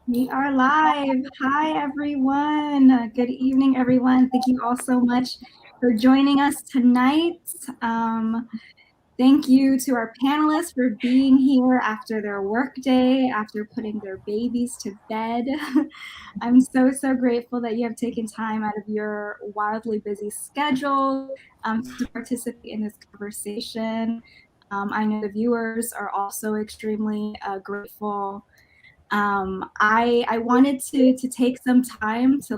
We are live. Hi, everyone. Good evening, everyone. Thank you all so much for joining us tonight. Thank you to our panelists for being here after their workday, after putting their babies to bed. I'm so grateful that you have taken time out of your wildly busy schedule to participate in this conversation. I know the viewers are also extremely grateful. I wanted to take some time to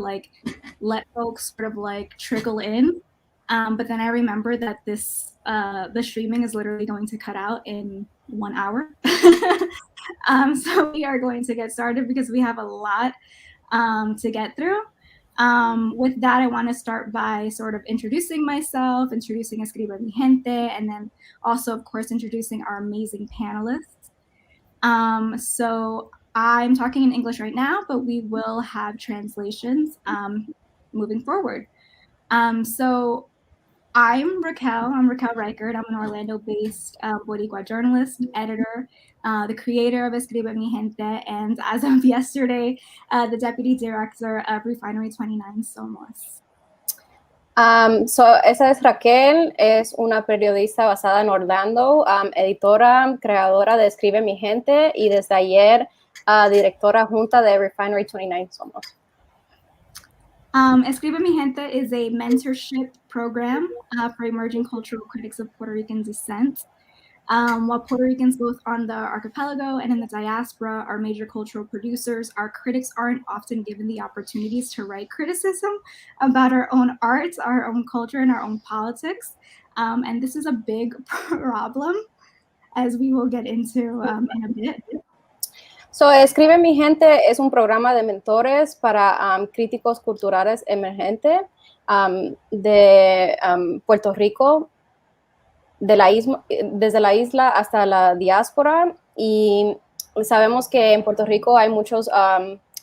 let folks sort of trickle in, but then I remembered that the streaming is literally going to cut out in 1 hour. So we are going to get started because we have a lot to get through. With that, I want to start by sort of introducing myself, introducing Escribe, Gente, and then also, of course, introducing our amazing panelists. So I'm talking in English right now, but we will have translations moving forward. So I'm Raquel Reichard. I'm an Orlando-based boricua journalist, editor, the creator of Escribe Gente, and as of yesterday, the deputy director of Refinery 29 Somos. Esa es Raquel, es una periodista basada en Orlando, editora, creadora de Escribe Mi Gente y desde ayer directora junta de Refinery 29 Somos. Escribe Mi Gente is a mentorship program for emerging cultural critics of Puerto Rican descent. While Puerto Ricans both on the archipelago and in the diaspora are major cultural producers, our critics aren't often given the opportunities to write criticism about our own art, our own culture, and our own politics. And this is a big problem, as we will get into in a bit. Escribe Mi Gente es un programa de mentores para críticos culturales emergentes de Puerto Rico, desde la isla hasta la diáspora, y sabemos que en Puerto Rico hay muchos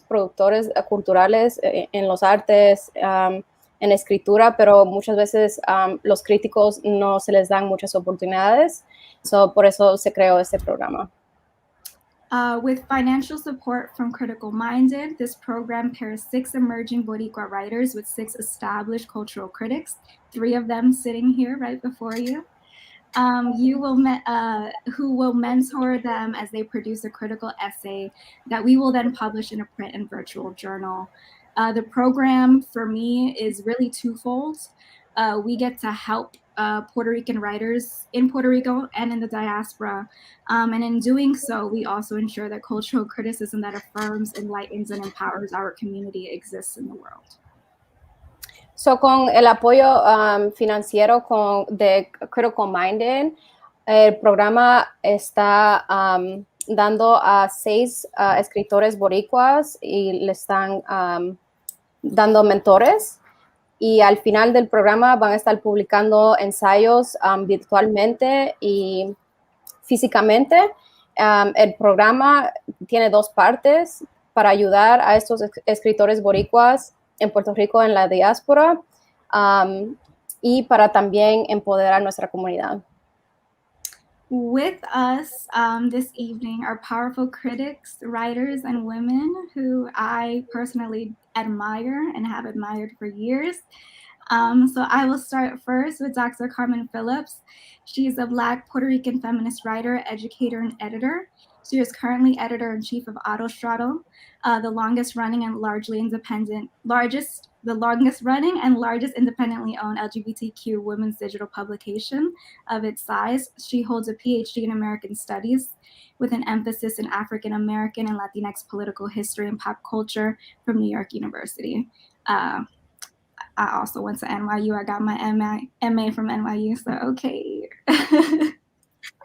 productores culturales en los artes, en escritura, pero muchas veces los críticos no se les dan muchas oportunidades, por eso se creó este programa. With financial support from Critical Minded, this program pairs 6 emerging Boricua writers with 6 established cultural critics, 3 of them sitting here right before you. Who will mentor them as they produce a critical essay that we will then publish in a print and virtual journal. The program for me is really twofold. We get to help Puerto Rican writers in Puerto Rico and in the diaspora. And in doing so, we also ensure that cultural criticism that affirms, enlightens, and empowers our community exists in the world. Con el apoyo financiero de Critical Minded, el programa está dando a 6 escritores boricuas y le están dando mentores. Y al final del programa van a estar publicando ensayos virtualmente y físicamente. El programa tiene 2 partes para ayudar a estos escritores boricuas en Puerto Rico, en la diáspora, y para también empoderar nuestra comunidad. With us this evening are powerful critics, writers, and women who I personally admire and have admired for years. So I will start first with Dr. Carmen Phillips. She's a Black Puerto Rican feminist writer, educator, and editor. She is currently editor-in-chief of Autostraddle, the longest running and largely largest independently owned LGBTQ women's digital publication of its size. She holds a PhD in American Studies with an emphasis in African American and Latinx political history and pop culture from New York University. I also went to NYU. I got my MA from NYU, so okay.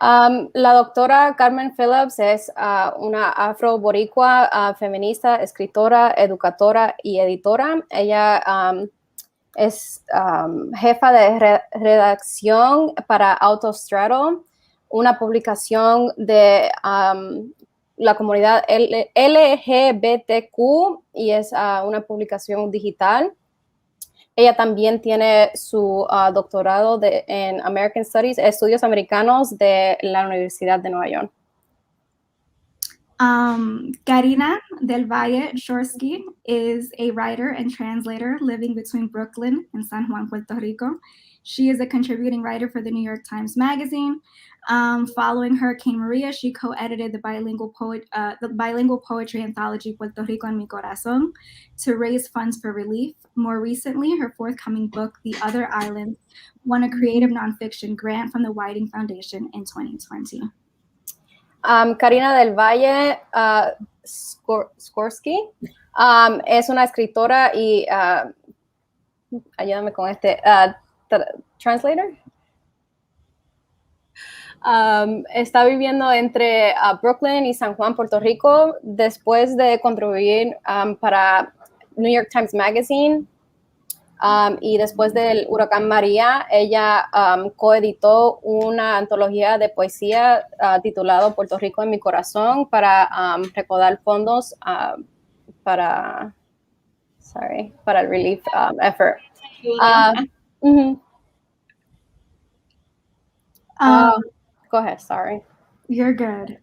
La doctora Carmen Phillips es una afro-boricua, feminista, escritora, educadora y editora. Ella es jefa de redacción para Autostraddle, una publicación de la comunidad LGBTQ, y es una publicación digital. Ella también tiene su doctorado en American Studies, Estudios Americanos de la Universidad de Nueva York. Carina del Valle Schorske is a writer and translator living between Brooklyn and San Juan, Puerto Rico. She is a contributing writer for the New York Times Magazine. Following Hurricane Maria, she co-edited the bilingual poetry anthology Puerto Rico en mi corazón to raise funds for relief. More recently, her forthcoming book, The Other Islands, won a creative nonfiction grant from the Whiting Foundation in 2020. Carina del Valle Schorske es una escritora y ayúdame con translator. Está viviendo entre Brooklyn y San Juan, Puerto Rico, después de contribuir para New York Times Magazine. Y después del huracán María, ella coeditó una antología de poesía titulado Puerto Rico en mi corazón para recaudar fondos para el relief effort. Go ahead, sorry. You're good.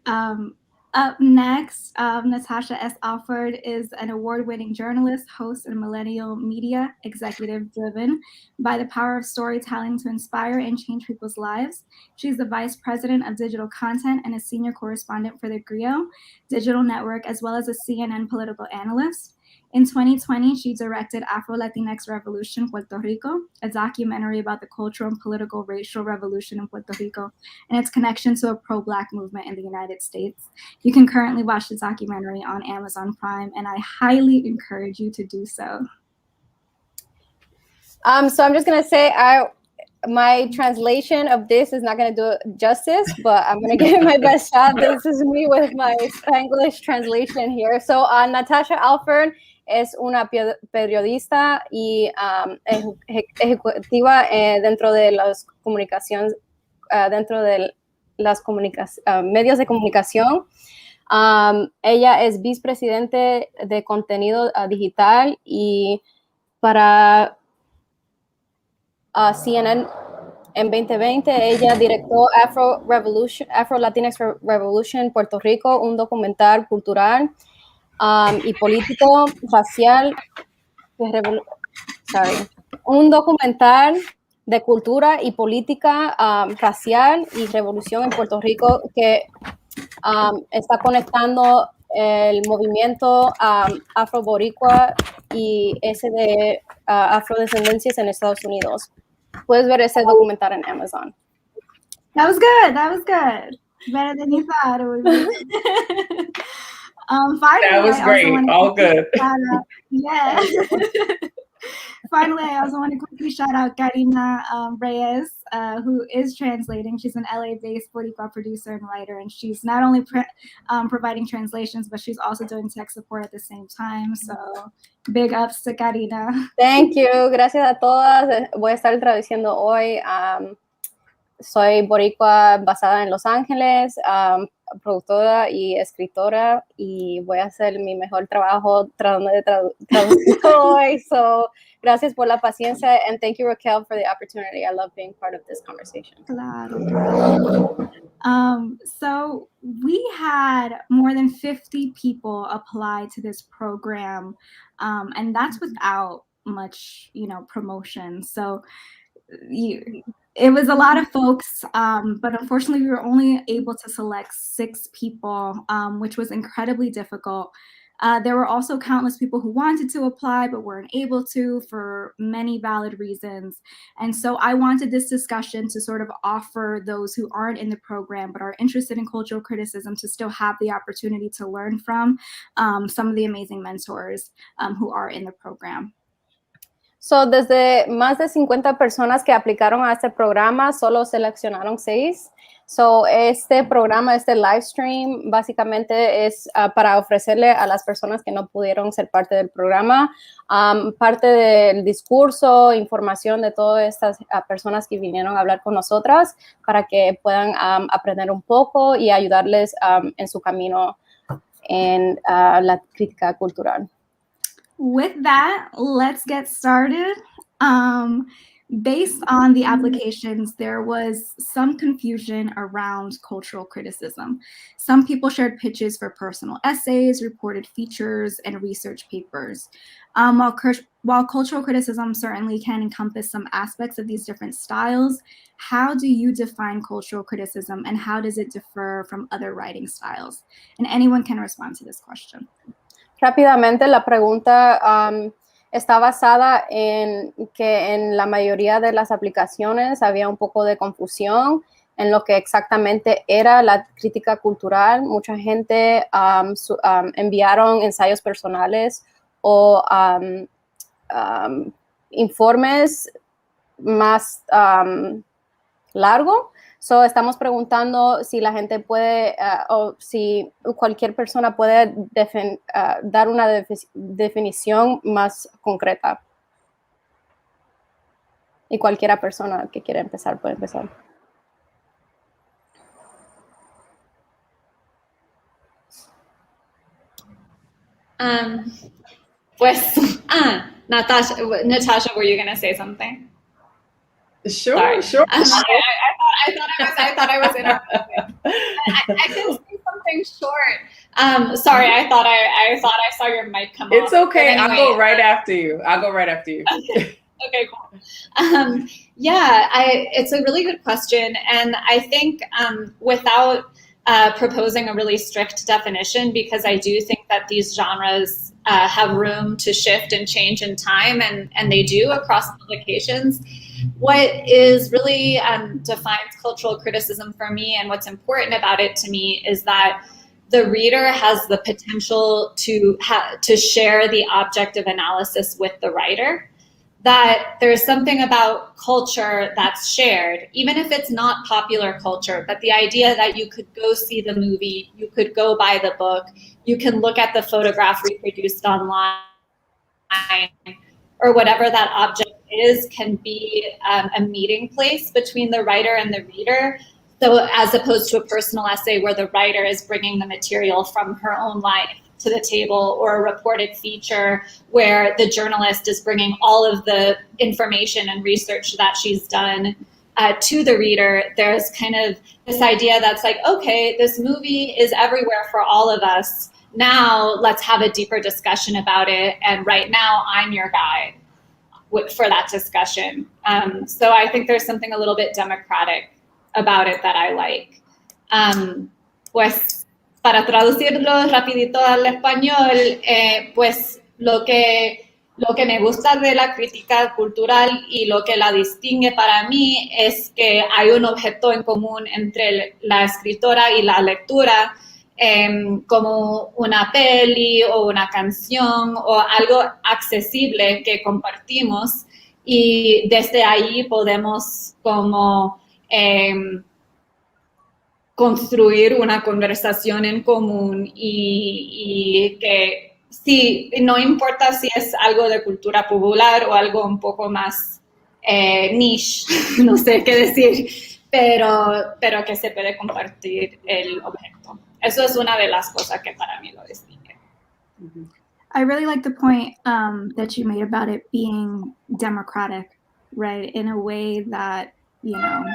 Up next, Natasha S. Alford is an award-winning journalist, host, and millennial media executive driven by the power of storytelling to inspire and change people's lives. She's the vice president of digital content and a senior correspondent for the Griot digital network, as well as a CNN political analyst. In 2020, she directed Afro-Latinx Revolution Puerto Rico, a documentary about the cultural and political racial revolution in Puerto Rico and its connection to a pro-Black movement in the United States. You can currently watch the documentary on Amazon Prime, and I highly encourage you to do so. So I'm just going to say my translation of this is not going to do it justice, but I'm going to give it my best shot. This is me with my Spanglish translation here. So Natasha Alford es una periodista y ejecutiva dentro de las comunicaciones, medios de comunicación. Ella es vicepresidente de contenido digital y para CNN en 2020 ella directó Afro-Latinx Revolution Puerto Rico, un documental cultural y político racial, un documental de cultura y política racial y revolución en Puerto Rico que está conectando el movimiento afro-boricua y ese de afrodescendencias en Estados Unidos. Puedes ver ese documental en Amazon. That was good. That was good. Better than you thought it would be. Finally, that was great. All good. Yeah. Finally, I also want to quickly shout out Carina Reyes, who is translating. She's an LA-based Boricua producer and writer, and she's not only providing translations, but she's also doing tech support at the same time. So, big ups to Carina. Thank you. Gracias a todas. Voy a estar traduciendo hoy. Soy boricua basada en Los Ángeles, productora y escritora, y voy a hacer mi mejor trabajo tratando de traducir hoy. So, gracias por la paciencia, and thank you, Raquel, for the opportunity. I love being part of this conversation. Claro. So we had more than 50 people apply to this program, and that's without much, promotion. So it was a lot of folks, but unfortunately we were only able to select 6 people, which was incredibly difficult. There were also countless people who wanted to apply but weren't able to for many valid reasons. And so I wanted this discussion to sort of offer those who aren't in the program but are interested in cultural criticism to still have the opportunity to learn from some of the amazing mentors who are in the program. So, desde más de 50 personas que aplicaron a este programa, solo seleccionaron 6. So, este programa, este live stream, básicamente es para ofrecerle a las personas que no pudieron ser parte del programa, parte del discurso, información de todas estas personas que vinieron a hablar con nosotras para que puedan aprender un poco y ayudarles en su camino en la crítica cultural. With that, let's get started. based on the applications, there was some confusion around cultural criticism. Some people shared pitches for personal essays, reported features, and research papers. While cultural criticism certainly can encompass some aspects of these different styles, how do you define cultural criticism and how does it differ from other writing styles? And anyone can respond to this question. Rápidamente, la pregunta está basada en que en la mayoría de las aplicaciones había un poco de confusión en lo que exactamente era la crítica cultural. Mucha gente enviaron ensayos personales o informes más largos. So, estamos preguntando si la gente puede, o si cualquier persona puede dar una definición más concreta. Y cualquiera persona que quiera empezar puede empezar. Natasha, were you going to say something? Sure. I thought I was interrupting. I can say something short. Sorry, I thought I saw your mic come It's off. okay. Anyway, I'll go right after you. Okay, cool. It's a really good question, and I think without proposing a really strict definition, because I do think that these genres have room to shift and change in time, and they do across publications. What is really defines cultural criticism for me, and what's important about it to me, is that the reader has the potential to share the object of analysis with the writer. That there's something about culture that's shared, even if it's not popular culture, but the idea that you could go see the movie, you could go buy the book, you can look at the photograph reproduced online, or whatever that object is, can be a meeting place between the writer and the reader. So as opposed to a personal essay where the writer is bringing the material from her own life to the table, or a reported feature where the journalist is bringing all of the information and research that she's done to the reader, there's kind of this idea that's like, okay, this movie is everywhere for all of us. Now let's have a deeper discussion about it. And right now I'm your guide for that discussion. So I think there's something a little bit democratic about it that I like. Pues para traducirlo rapidito al español, pues lo que me gusta de la crítica cultural y lo que la distingue para mí es que hay un objeto en común entre la escritora y la lectura, como una peli o una canción o algo accesible que compartimos, y desde ahí podemos como construir una conversación en común, y que sí, no importa si es algo de cultura popular o algo un poco más niche, no sé qué decir, pero que se puede compartir el objeto. Eso es una de las cosas que para mí lo distingue. I really like the point that you made about it being democratic, right? In a way that, you know,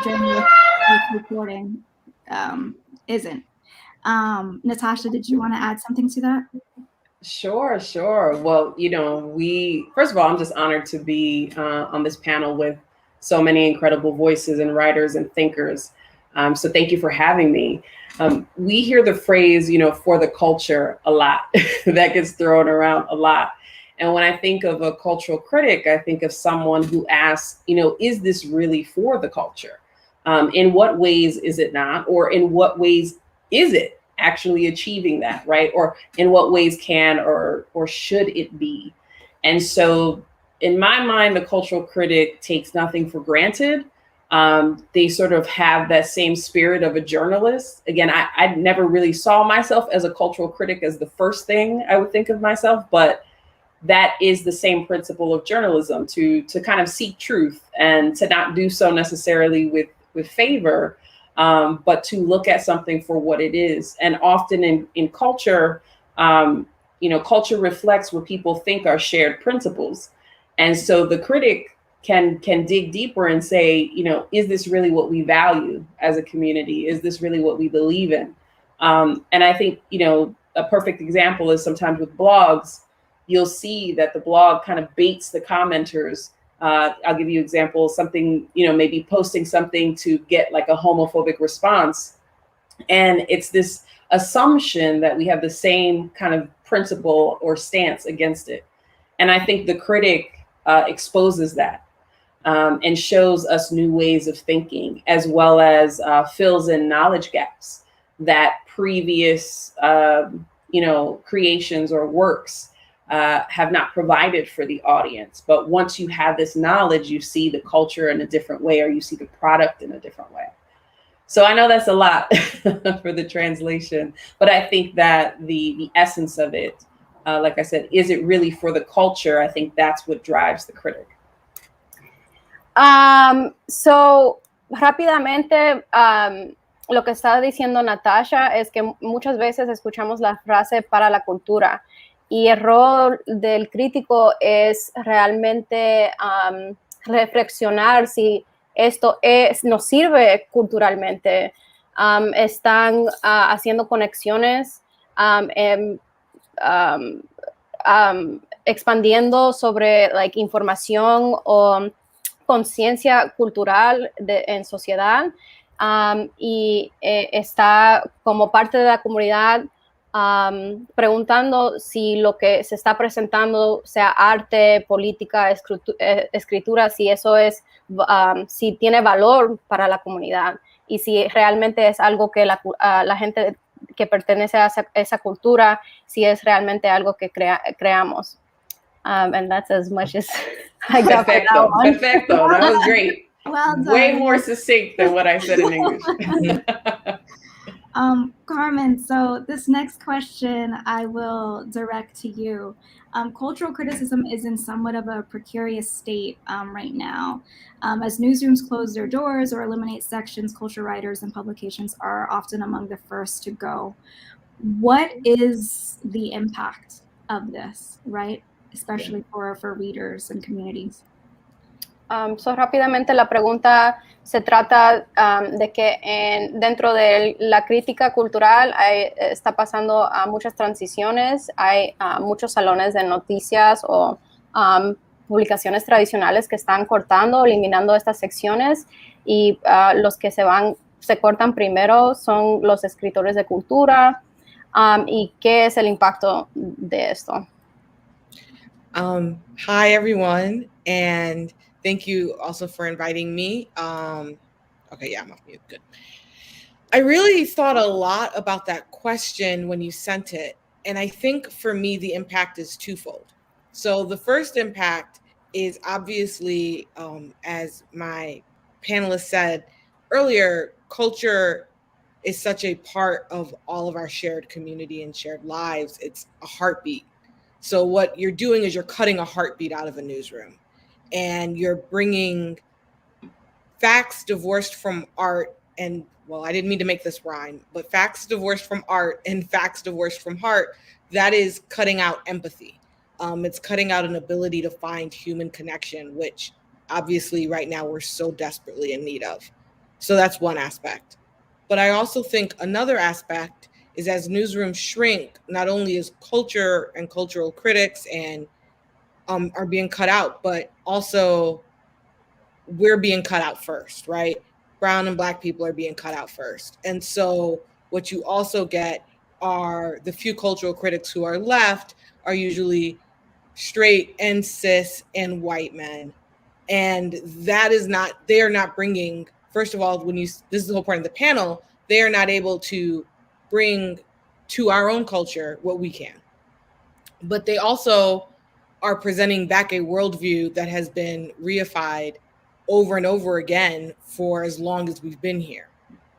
journalistic reporting isn't. Natasha, did you want to add something to that? Sure. Well, you know, first of all, I'm just honored to be on this panel with so many incredible voices and writers and thinkers. So thank you for having me. We hear the phrase, you know, for the culture a lot. That gets thrown around a lot. And when I think of a cultural critic, I think of someone who asks, you know, is this really for the culture? In what ways is it not? Or in what ways is it actually achieving that, right? Or in what ways can or should it be? And so in my mind, the cultural critic takes nothing for granted. They sort of have that same spirit of a journalist. Again, I never really saw myself as a cultural critic as the first thing I would think of myself, but that is the same principle of journalism, to kind of seek truth and to not do so necessarily with favor, but to look at something for what it is. And often in culture, you know, culture reflects what people think are shared principles. And so the critic can dig deeper and say, is this really what we value as a community? Is this really what we believe in? And I think, a perfect example is sometimes with blogs, you'll see that the blog kind of baits the commenters. I'll give you an example, something, maybe posting something to get like a homophobic response. And it's this assumption that we have the same kind of principle or stance against it. And I think the critic exposes that and shows us new ways of thinking, as well as fills in knowledge gaps that previous, creations or works have not provided for the audience. But once you have this knowledge, you see the culture in a different way, or you see the product in a different way. So I know that's a lot for the translation, but I think that the essence of it, like I said, is it really for the culture? I think that's what drives the critic. So, rápidamente, lo que estaba diciendo Natasha es que muchas veces escuchamos la frase para la cultura, y el rol del crítico es realmente reflexionar si esto nos sirve culturalmente. Están haciendo conexiones, expandiendo sobre información o conciencia cultural en sociedad, y está como parte de la comunidad preguntando si lo que se está presentando, sea arte, política, escritura, si eso es, si tiene valor para la comunidad, y si realmente es algo que la gente que pertenece a esa cultura, si es realmente algo que creamos. And that's as much as I got. Perfecto, perfecto. That was great. Well done. Way more succinct than what I said in English. Carmen, so this next question I will direct to you. Cultural criticism is in somewhat of a precarious state right now. As newsrooms close their doors or eliminate sections, culture writers and publications are often among the first to go. What is the impact of this, right? Especially for readers and communities. So rápidamente la pregunta se trata de que dentro de la crítica cultural está pasando muchas transiciones, hay muchos salones de noticias o publicaciones tradicionales que están cortando, eliminando estas secciones, y los que se cortan primero son los escritores de cultura. ¿Y qué es el impacto de esto? Hi everyone, and thank you also for inviting me. Okay, yeah, I'm off mute. Good. I really thought a lot about that question when you sent it. And I think for me, the impact is twofold. So the first impact is obviously, as my panelist said earlier, culture is such a part of all of our shared community and shared lives. It's a heartbeat. So what you're doing is you're cutting a heartbeat out of a newsroom, and you're bringing facts divorced from art, and, well, I didn't mean to make this rhyme, but facts divorced from art and facts divorced from heart. That is cutting out empathy. It's cutting out an ability to find human connection, which obviously right now we're so desperately in need of. So that's one aspect. But I also think another aspect is, as newsrooms shrink, not only is culture and cultural critics and are being cut out, but also we're being cut out first, right? Brown and Black people are being cut out first. And so what you also get are the few cultural critics who are left are usually straight and cis and white men. And that is not, they are not bringing, first of all, this is the whole point of the panel, they are not able to bring to our own culture what we can. But they also are presenting back a worldview that has been reified over and over again for as long as we've been here.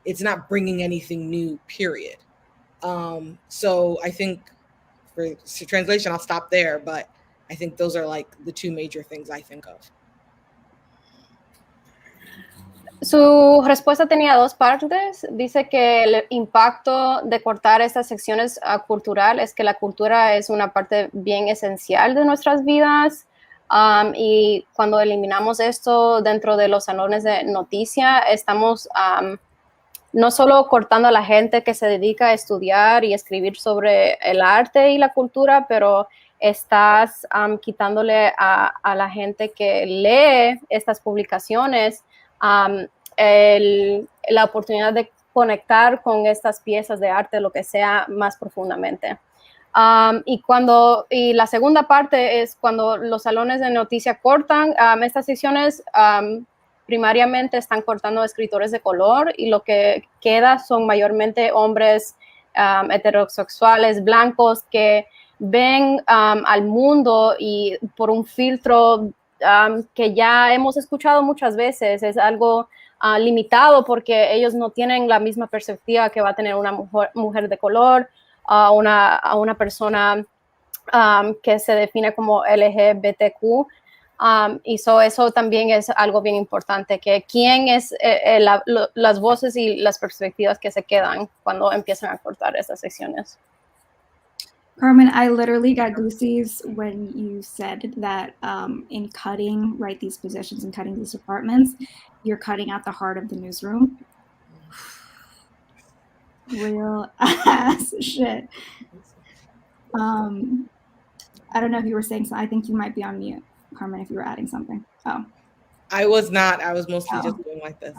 It's not bringing anything new, period. So I think for translation, I'll stop there, but I think those are like the two major things I think of. Su respuesta tenía dos partes. Dice que el impacto de cortar estas secciones cultural es que la cultura es una parte bien esencial de nuestras vidas, Y cuando eliminamos esto dentro de los salones de noticia, estamos no solo cortando a la gente que se dedica a estudiar y escribir sobre el arte y la cultura, pero estás quitándole a la gente que lee estas publicaciones la oportunidad de conectar con estas piezas de arte, lo que sea, más profundamente. Y la segunda parte es cuando los salones de noticia cortan estas sesiones, primariamente están cortando escritores de color y lo que queda son mayormente hombres heterosexuales, blancos, que ven al mundo y por un filtro que ya hemos escuchado muchas veces, es algo limitado porque ellos no tienen la misma perspectiva que va a tener una mujer de color, a una persona que se define como LGBTQ. Y eso también es algo bien importante, que quién es las voces y las perspectivas que se quedan cuando empiezan a cortar estas secciones. Carmen, I literally got goosies when you said that in cutting, right, these positions and cutting these departments, you're cutting out the heart of the newsroom. Real ass shit. I don't know if you were saying something. I think you might be on mute, Carmen, if you were adding something. Oh. I was not. I was mostly just doing like this.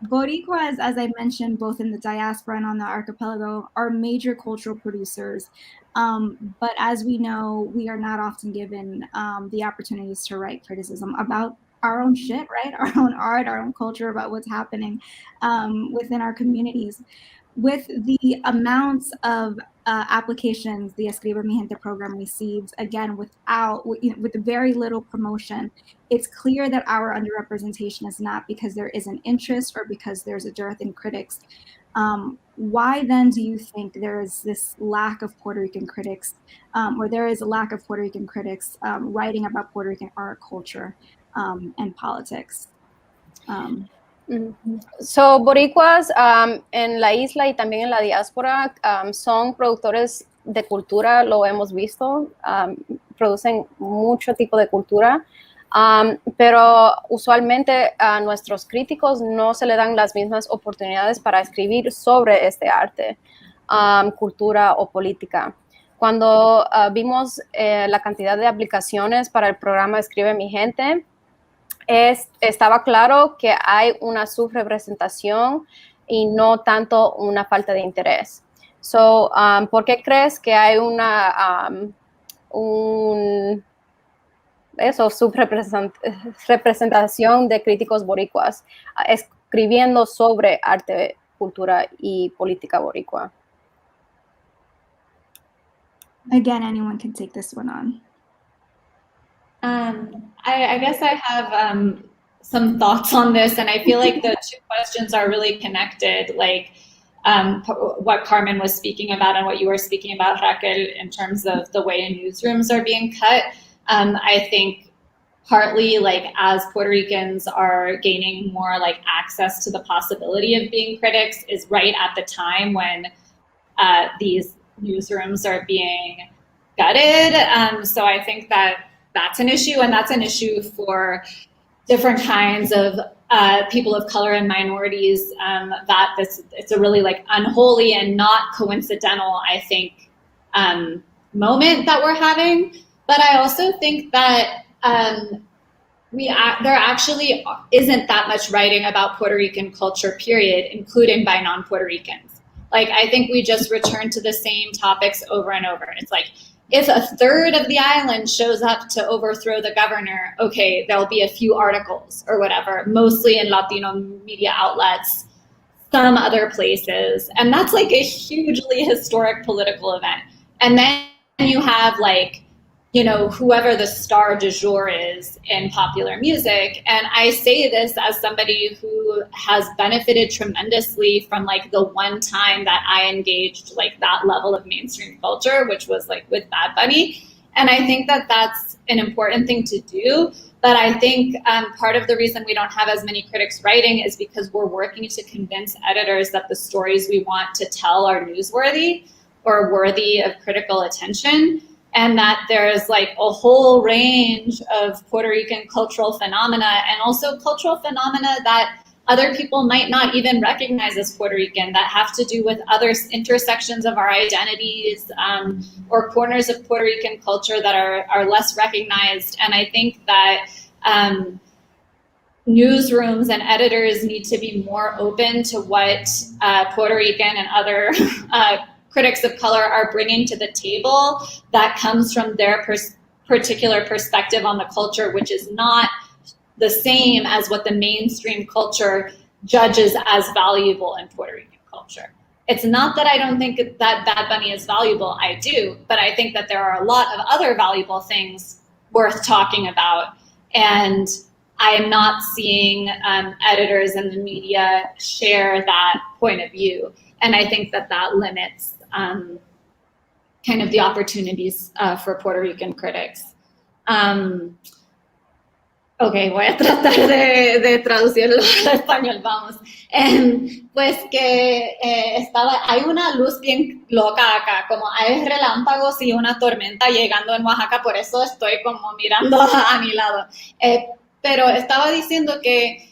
Boricuas, as I mentioned, both in the diaspora and on the archipelago, are major cultural producers. But as we know, we are not often given the opportunities to write criticism about our own shit, right? Our own art, our own culture, about what's happening within our communities. With the amounts of applications the Escribe Mi Gente program receives, again, with very little promotion, it's clear that our underrepresentation is not because there isn't interest or because there's a dearth in critics. Why then do you think there is this lack of Puerto Rican critics, or there is a lack of Puerto Rican critics writing about Puerto Rican art, culture, and politics? So, boricuas en la isla y también en la diáspora son productores de cultura, lo hemos visto, producen mucho tipo de cultura, pero usualmente a nuestros críticos no se le dan las mismas oportunidades para escribir sobre este arte, cultura o política. Cuando vimos la cantidad de aplicaciones para el programa Escribe Mi Gente, estaba claro que hay una subrepresentación y no tanto una falta de interés. So, ¿por qué crees que hay una subrepresentación de críticos boricuas escribiendo sobre arte, cultura y política boricua? Again, anyone can take this one on. I guess I have some thoughts on this, and I feel like the two questions are really connected, like what Carmen was speaking about and what you were speaking about, Raquel, in terms of the way newsrooms are being cut. I think partly, like, as Puerto Ricans are gaining more like access to the possibility of being critics is right at the time when these newsrooms are being gutted. So I think that's an issue, and that's an issue for different kinds of people of color and minorities. It's a really like unholy and not coincidental, I think, moment that we're having. But I also think that there actually isn't that much writing about Puerto Rican culture, period, including by non-Puerto Ricans. Like, I think we just return to the same topics over and over. It's like, if a third of the island shows up to overthrow the governor, okay, there'll be a few articles or whatever, mostly in Latino media outlets, some other places. And that's like a hugely historic political event. And then you have, like, you know, whoever the star du jour is in popular music. And I say this as somebody who has benefited tremendously from like the one time that I engaged like that level of mainstream culture, which was like with Bad Bunny. And I think that that's an important thing to do. But I think part of the reason we don't have as many critics writing is because we're working to convince editors that the stories we want to tell are newsworthy or worthy of critical attention. and that there's like a whole range of Puerto Rican cultural phenomena, and also cultural phenomena that other people might not even recognize as Puerto Rican, that have to do with other intersections of our identities, or corners of Puerto Rican culture that are less recognized. And I think that newsrooms and editors need to be more open to what Puerto Rican and other critics of color are bringing to the table that comes from their particular perspective on the culture, which is not the same as what the mainstream culture judges as valuable in Puerto Rican culture. It's not that I don't think that Bad Bunny is valuable, I do, but I think that there are a lot of other valuable things worth talking about. And I am not seeing editors in the media share that point of view. And I think that that limits kind of the opportunities for Puerto Rican critics. Ok, voy a tratar de traducirlo al español, vamos. Pues que hay una luz bien loca acá, como hay relámpagos y una tormenta llegando en Oaxaca, por eso estoy como mirando a mi lado. Pero estaba diciendo que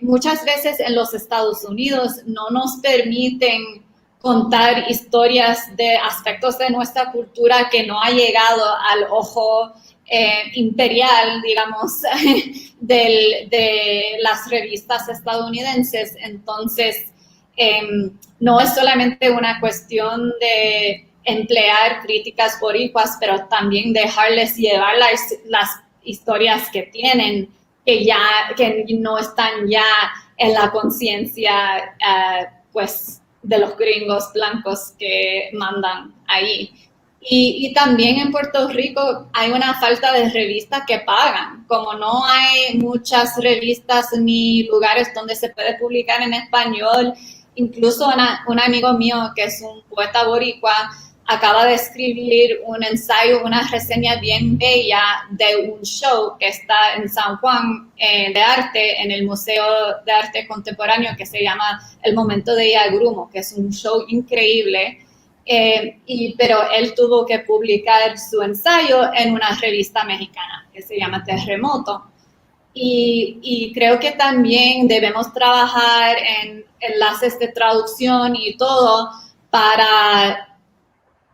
muchas veces en los Estados Unidos no nos permiten contar historias de aspectos de nuestra cultura que no ha llegado al ojo imperial, digamos, de las revistas estadounidenses. Entonces, no es solamente una cuestión de emplear críticas boricuas, pero también dejarles llevar las historias que tienen, que no están ya en la conciencia, pues, de los gringos blancos que mandan ahí. Y también en Puerto Rico hay una falta de revistas que pagan. Como no hay muchas revistas ni lugares donde se puede publicar en español, incluso un amigo mío que es un poeta boricua acaba de escribir un ensayo, una reseña bien bella de un show que está en San Juan de arte, en el Museo de Arte Contemporáneo, que se llama El Momento de Iagrumo, que es un show increíble. Pero él tuvo que publicar su ensayo en una revista mexicana que se llama Terremoto. Y creo que también debemos trabajar en enlaces de traducción y todo para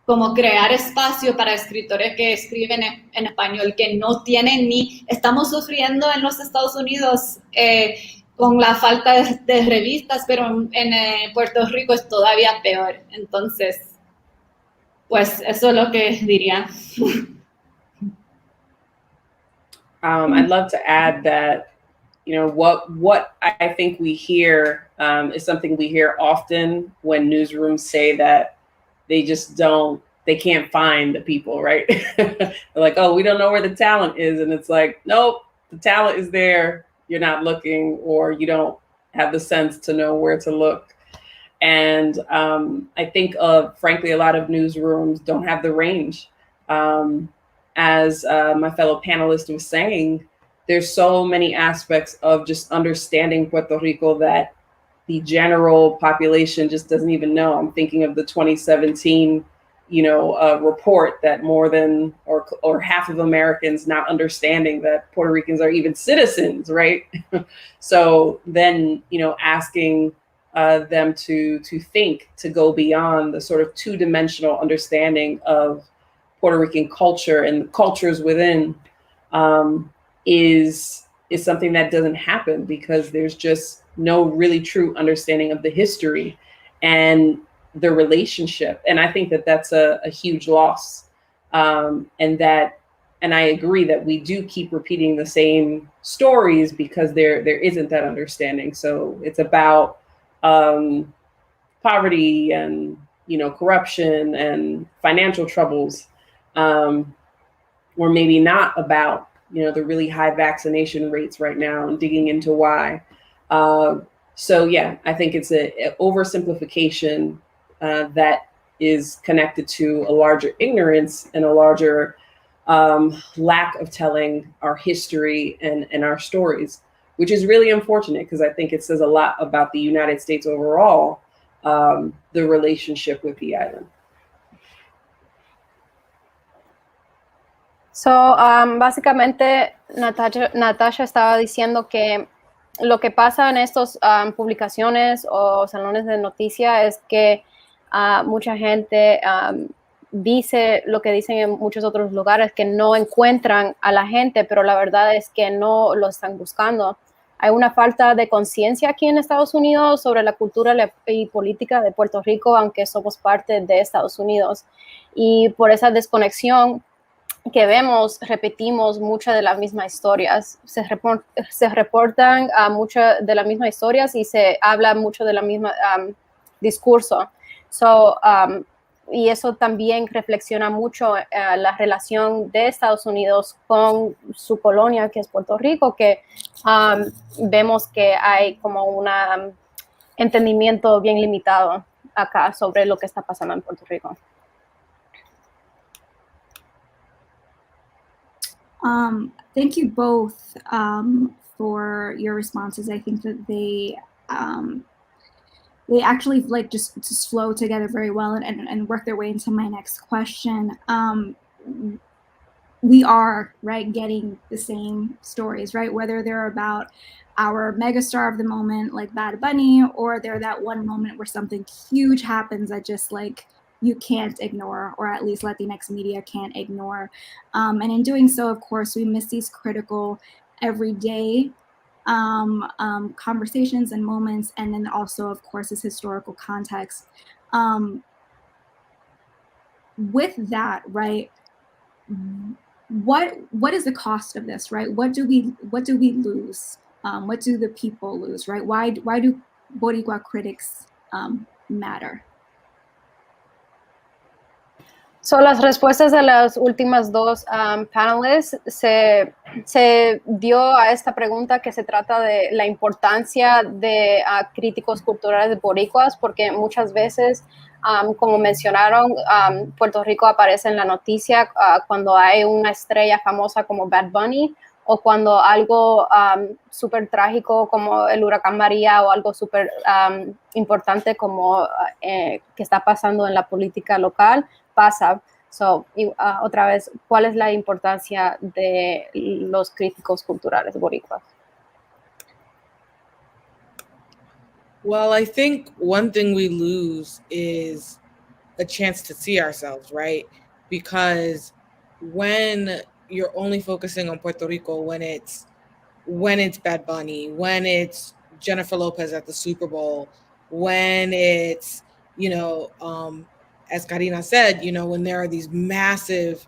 como crear espacio para escritores que escriben en español, que no tienen estamos sufriendo en los Estados Unidos con la falta de revistas, pero en Puerto Rico es todavía peor. Entonces, pues eso es lo que diría. I'd love to add that, what I think we hear is something we hear often when newsrooms say that they can't find the people, right? They're like, oh, we don't know where the talent is. And it's like, nope, the talent is there. You're not looking, or you don't have the sense to know where to look. And I think frankly, a lot of newsrooms don't have the range. As my fellow panelist was saying, there's so many aspects of just understanding Puerto Rico that the general population just doesn't even know. I'm thinking of the 2017, report that more than or half of Americans not understanding that Puerto Ricans are even citizens, right? So then, asking them to think, to go beyond the sort of two-dimensional understanding of Puerto Rican culture and cultures within is something that doesn't happen because there's just no really true understanding of the history and the relationship. And I think that that's a huge loss. And I agree that we do keep repeating the same stories because there isn't that understanding. So it's about poverty and, corruption and financial troubles, or maybe not about, the really high vaccination rates right now and digging into why. So yeah, I think it's an oversimplification that is connected to a larger ignorance and a larger lack of telling our history and our stories, which is really unfortunate because I think it says a lot about the United States overall, the relationship with the island. So, básicamente, Natasha estaba diciendo que lo que pasa en estas publicaciones o salones de noticias es que mucha gente dice lo que dicen en muchos otros lugares, que no encuentran a la gente, pero la verdad es que no lo están buscando. Hay una falta de conciencia aquí en Estados Unidos sobre la cultura y política de Puerto Rico, aunque somos parte de Estados Unidos. Y por esa desconexión que vemos, repetimos muchas de las mismas historias. Se reportan muchas de las mismas historias y se habla mucho de la misma discurso. Y eso también reflexiona mucho la relación de Estados Unidos con su colonia, que es Puerto Rico, que vemos que hay como un entendimiento bien limitado acá sobre lo que está pasando en Puerto Rico. Thank you both for your responses. I think that they actually like just flow together very well and work their way into my next question. We are, right, getting the same stories, right? Whether they're about our megastar of the moment, like Bad Bunny, or they're that one moment where something huge happens that just like you can't ignore, or at least Latinx media can't ignore. And in doing so, of course, we miss these critical everyday conversations and moments, and then also, of course, this historical context. With that, right, what is the cost of this, right? What do we lose? What do the people lose, right? Why do Boricua critics matter? So, las respuestas de las últimas dos paneles se dio a esta pregunta que se trata de la importancia de críticos culturales de boricuas, porque muchas veces, como mencionaron, Puerto Rico aparece en la noticia cuando hay una estrella famosa como Bad Bunny, o cuando algo súper trágico como el huracán María, o algo súper importante como que está pasando en la política local, pasa. So, otra vez, ¿cuál es la importancia de los críticos culturales boricuas? Well, I think one thing we lose is a chance to see ourselves, right? Because when you're only focusing on Puerto Rico, when it's Bad Bunny, when it's Jennifer Lopez at the Super Bowl, when it's, as Carina said, when there are these massive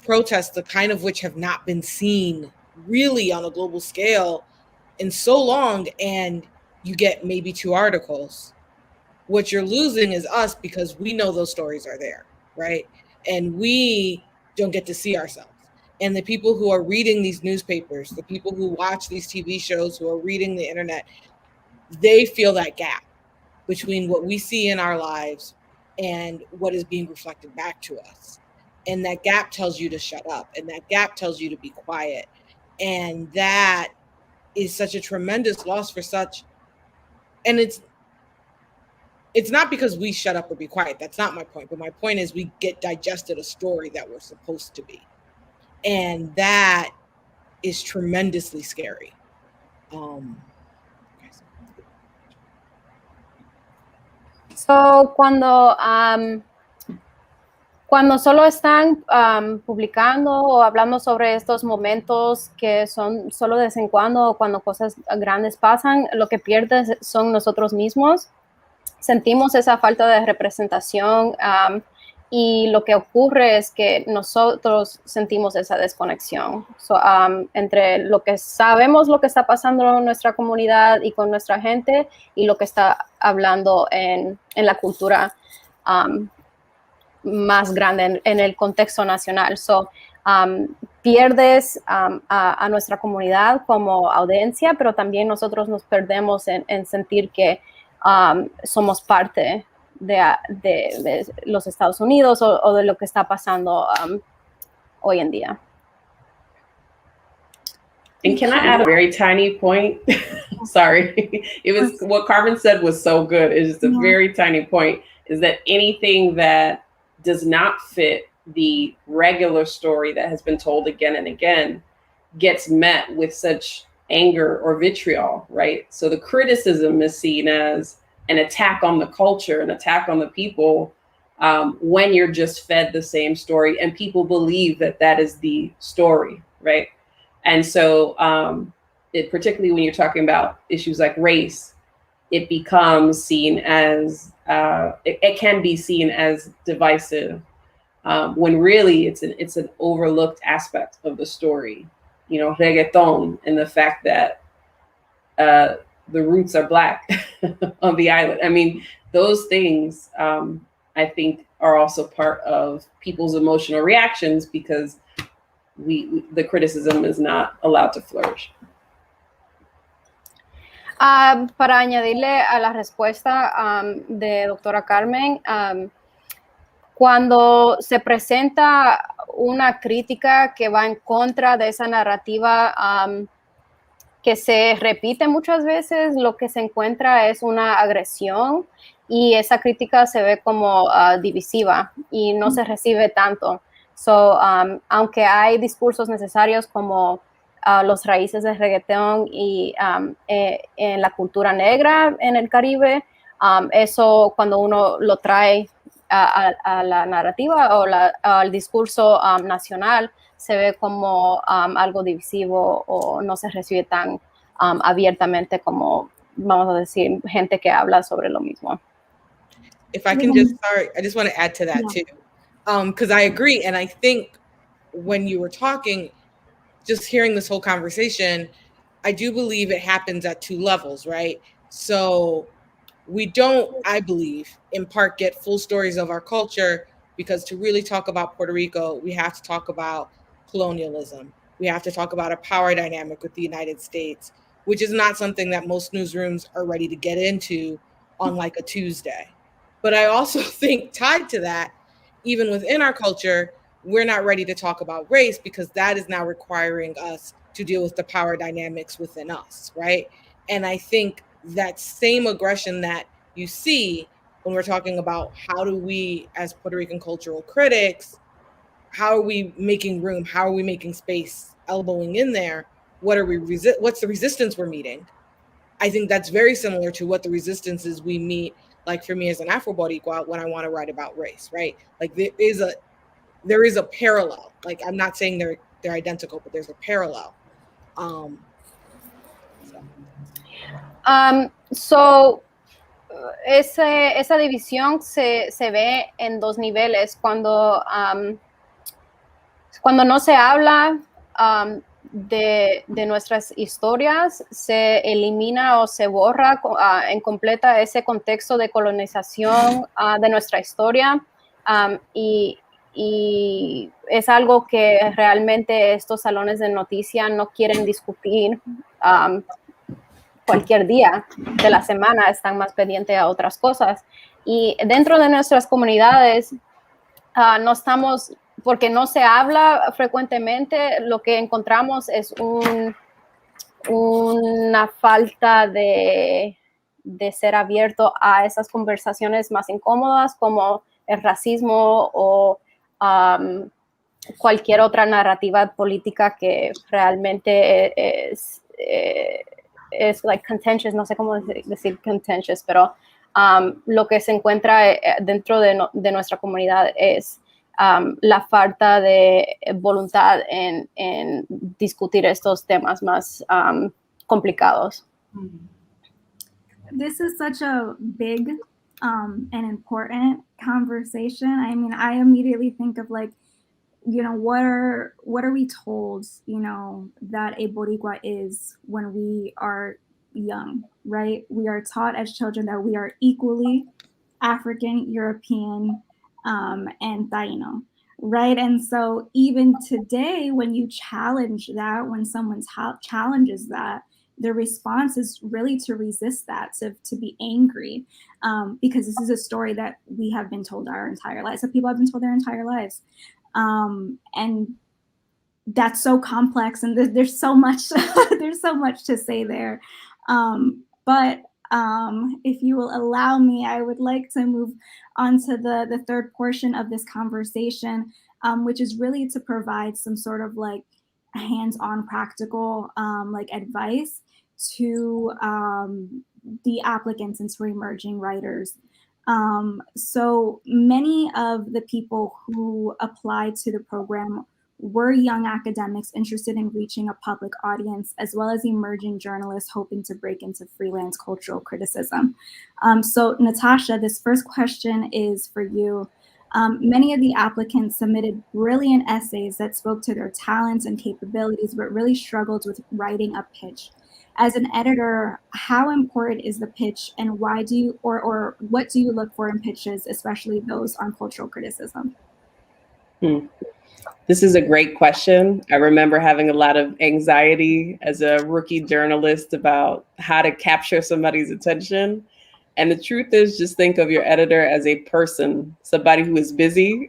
protests, the kind of which have not been seen really on a global scale in so long, and you get maybe 2 articles. What you're losing is us, because we know those stories are there, right? And we don't get to see ourselves. And the people who are reading these newspapers, the people who watch these TV shows, who are reading the internet, they feel that gap between what we see in our lives and what is being reflected back to us. And that gap tells you to shut up, and that gap tells you to be quiet. And that is such a tremendous loss for such, and it's not because we shut up or be quiet. That's not my point. But my point is we get digested a story that we're supposed to be. And that is tremendously scary. So, cuando solo están publicando o hablando sobre estos momentos que son solo de vez en cuando, o cuando cosas grandes pasan, lo que pierdes son nosotros mismos. Sentimos esa falta de representación y lo que ocurre es que nosotros sentimos esa desconexión entre lo que sabemos, lo que está pasando en nuestra comunidad y con nuestra gente, y lo que está hablando en la cultura más grande, en el contexto nacional. Pierdes a nuestra comunidad como audiencia, pero también nosotros nos perdemos en sentir que somos parte de los Estados Unidos o de lo que está pasando hoy en día. And can I add a very tiny point? Sorry, what Carmen said was so good. It's just a very tiny point, is that anything that does not fit the regular story that has been told again and again gets met with such anger or vitriol, right? So the criticism is seen as an attack on the culture, an attack on the people, when you're just fed the same story and people believe that that is the story, right? And so particularly when you're talking about issues like race, it becomes seen as, it can be seen as divisive, when really it's an overlooked aspect of the story. You know, reggaeton and the fact that the roots are Black on the island. I mean, those things, I think, are also part of people's emotional reactions because the criticism is not allowed to flourish. Para añadirle a la respuesta de doctora Carmen, cuando se presenta una crítica que va en contra de esa narrativa que se repite muchas veces, lo que se encuentra es una agresión y esa crítica se ve como divisiva y no se recibe tanto. So, aunque hay discursos necesarios como los raíces del reggaetón y en la cultura negra en el Caribe, eso cuando uno lo trae a la narrativa o al discurso nacional, se ve como algo divisivo o no se recibe tan abiertamente como, vamos a decir, gente que habla sobre lo mismo. If I can just start, I just want to add to that too, because I agree. And I think when you were talking, just hearing this whole conversation, I do believe it happens at two levels, right? So we don't, I believe, in part get full stories of our culture, because to really talk about Puerto Rico, we have to talk about colonialism. We have to talk about a power dynamic with the United States, which is not something that most newsrooms are ready to get into on like a Tuesday. But I also think tied to that, even within our culture, we're not ready to talk about race because that is now requiring us to deal with the power dynamics within us, right? And I think that same aggression that you see when we're talking about how do we, as Puerto Rican cultural critics, how are we making room? How are we making space, elbowing in there? What's the resistance we're meeting? I think that's very similar to what the resistances we meet, like for me as an Afro-Boricua, when I want to write about race, right? Like there is a parallel. Like I'm not saying they're identical, but there's a parallel. So esa división se ve en dos niveles. Cuando no se habla de nuestras historias, se elimina o se borra en completa ese contexto de colonización de nuestra historia, y es algo que realmente estos salones de noticias no quieren discutir. Cualquier día de la semana están más pendientes a otras cosas. Y dentro de nuestras comunidades no estamos, porque no se habla frecuentemente, lo que encontramos es una falta de ser abierto a esas conversaciones más incómodas como el racismo o cualquier otra narrativa política que realmente es like contentious, no sé cómo decir contentious, pero lo que se encuentra dentro de nuestra comunidad es la falta de voluntad en discutir estos temas más complicados. This is such a big and important conversation. I mean, I immediately think of like, you know, what are we told, you know, that a Boricua is when we are young, right? We are taught as children that we are equally African, European, and Taino, right? And so even today, when you challenge that, when someone challenges that, the response is really to resist that, to be angry, because this is a story that we have been told our entire lives, that people have been told their entire lives. And that's so complex, and there's so much there's so much to say there. But if you will allow me, I would like to move on to the third portion of this conversation, which is really to provide some sort of like hands-on practical like advice to the applicants and to emerging writers. So many of the people who applied to the program were young academics interested in reaching a public audience, as well as emerging journalists hoping to break into freelance cultural criticism. So Natasha, this first question is for you. Many of the applicants submitted brilliant essays that spoke to their talents and capabilities, but really struggled with writing a pitch. As an editor, how important is the pitch, and why do you, or what do you look for in pitches, especially those on cultural criticism? This is a great question. I remember having a lot of anxiety as a rookie journalist about how to capture somebody's attention. And the truth is, just think of your editor as a person, somebody who is busy,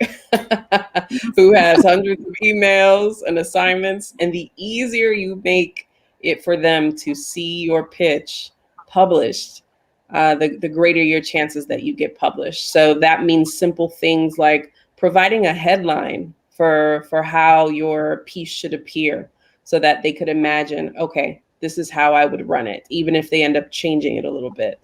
who has hundreds of emails and assignments. And the easier you make it for them to see your pitch published, the greater your chances that you get published. So that means simple things like providing a headline for how your piece should appear, so that they could imagine, okay, this is how I would run it, even if they end up changing it a little bit.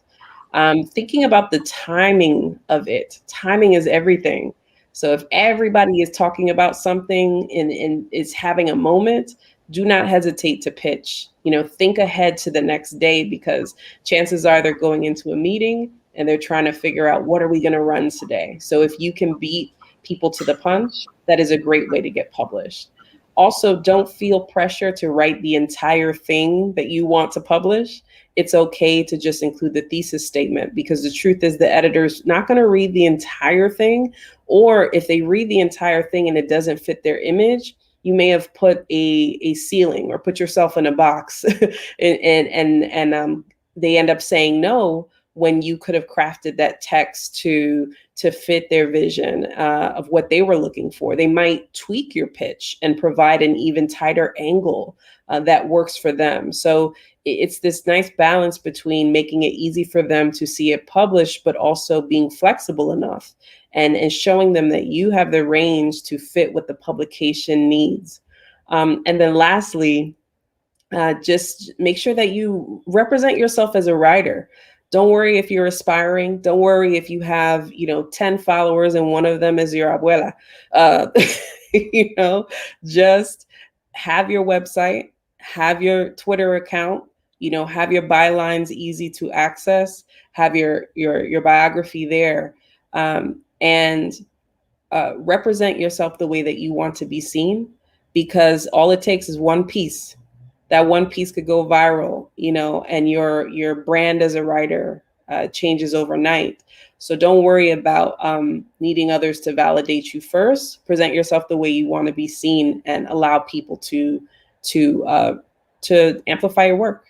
Thinking about the timing of it. Timing is everything. So if everybody is talking about something and is having a moment, do not hesitate to pitch. Think ahead to the next day, because chances are they're going into a meeting and they're trying to figure out, what are we going to run today? So if you can beat people to the punch, that is a great way to get published. Also, don't feel pressure to write the entire thing that you want to publish. It's okay to just include the thesis statement, because the truth is the editor's not going to read the entire thing. Or if they read the entire thing and it doesn't fit their image, you may have put a ceiling or put yourself in a box and they end up saying no, when you could have crafted that text to fit their vision of what they were looking for. They might tweak your pitch and provide an even tighter angle that works for them. So it's this nice balance between making it easy for them to see it published, but also being flexible enough and showing them that you have the range to fit what the publication needs. And then lastly, just make sure that you represent yourself as a writer. Don't worry if you're aspiring. Don't worry if you have, 10 followers and one of them is your abuela. Just have your website, have your Twitter account, have your bylines easy to access, have your biography there, and represent yourself the way that you want to be seen, because all it takes is one piece. That one piece could go viral, and your brand as a writer changes overnight. So don't worry about needing others to validate you first. Present yourself the way you want to be seen, and allow people to amplify your work.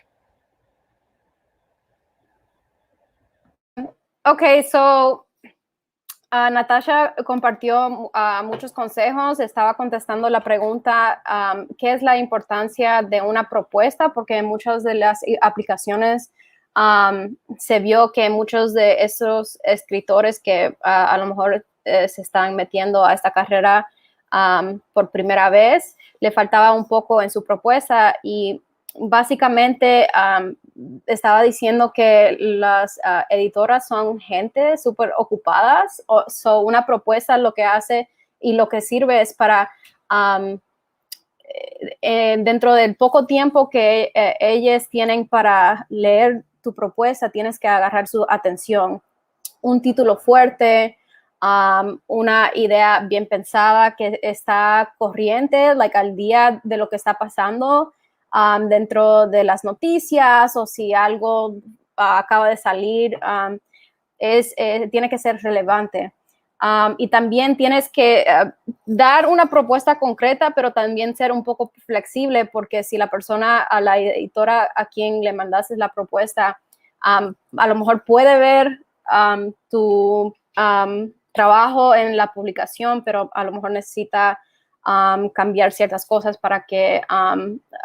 Okay, so Natasha compartió muchos consejos. Estaba contestando la pregunta, ¿qué es la importancia de una propuesta? Porque en muchas de las aplicaciones se vio que muchos de esos escritores que a lo mejor se están metiendo a esta carrera por primera vez, le faltaba un poco en su propuesta, y básicamente estaba diciendo que las editoras son gente súper ocupadas. So una propuesta lo que hace y lo que sirve es para, dentro del poco tiempo que ellas tienen para leer tu propuesta, tienes que agarrar su atención. Un título fuerte, una idea bien pensada que está corriente, al día de lo que está pasando, dentro de las noticias, o si algo acaba de salir, tiene que ser relevante. Y también tienes que dar una propuesta concreta, pero también ser un poco flexible, porque si la persona, a la editora a quien le mandaste la propuesta, a lo mejor puede ver tu trabajo en la publicación, pero a lo mejor necesita cambiar ciertas cosas para que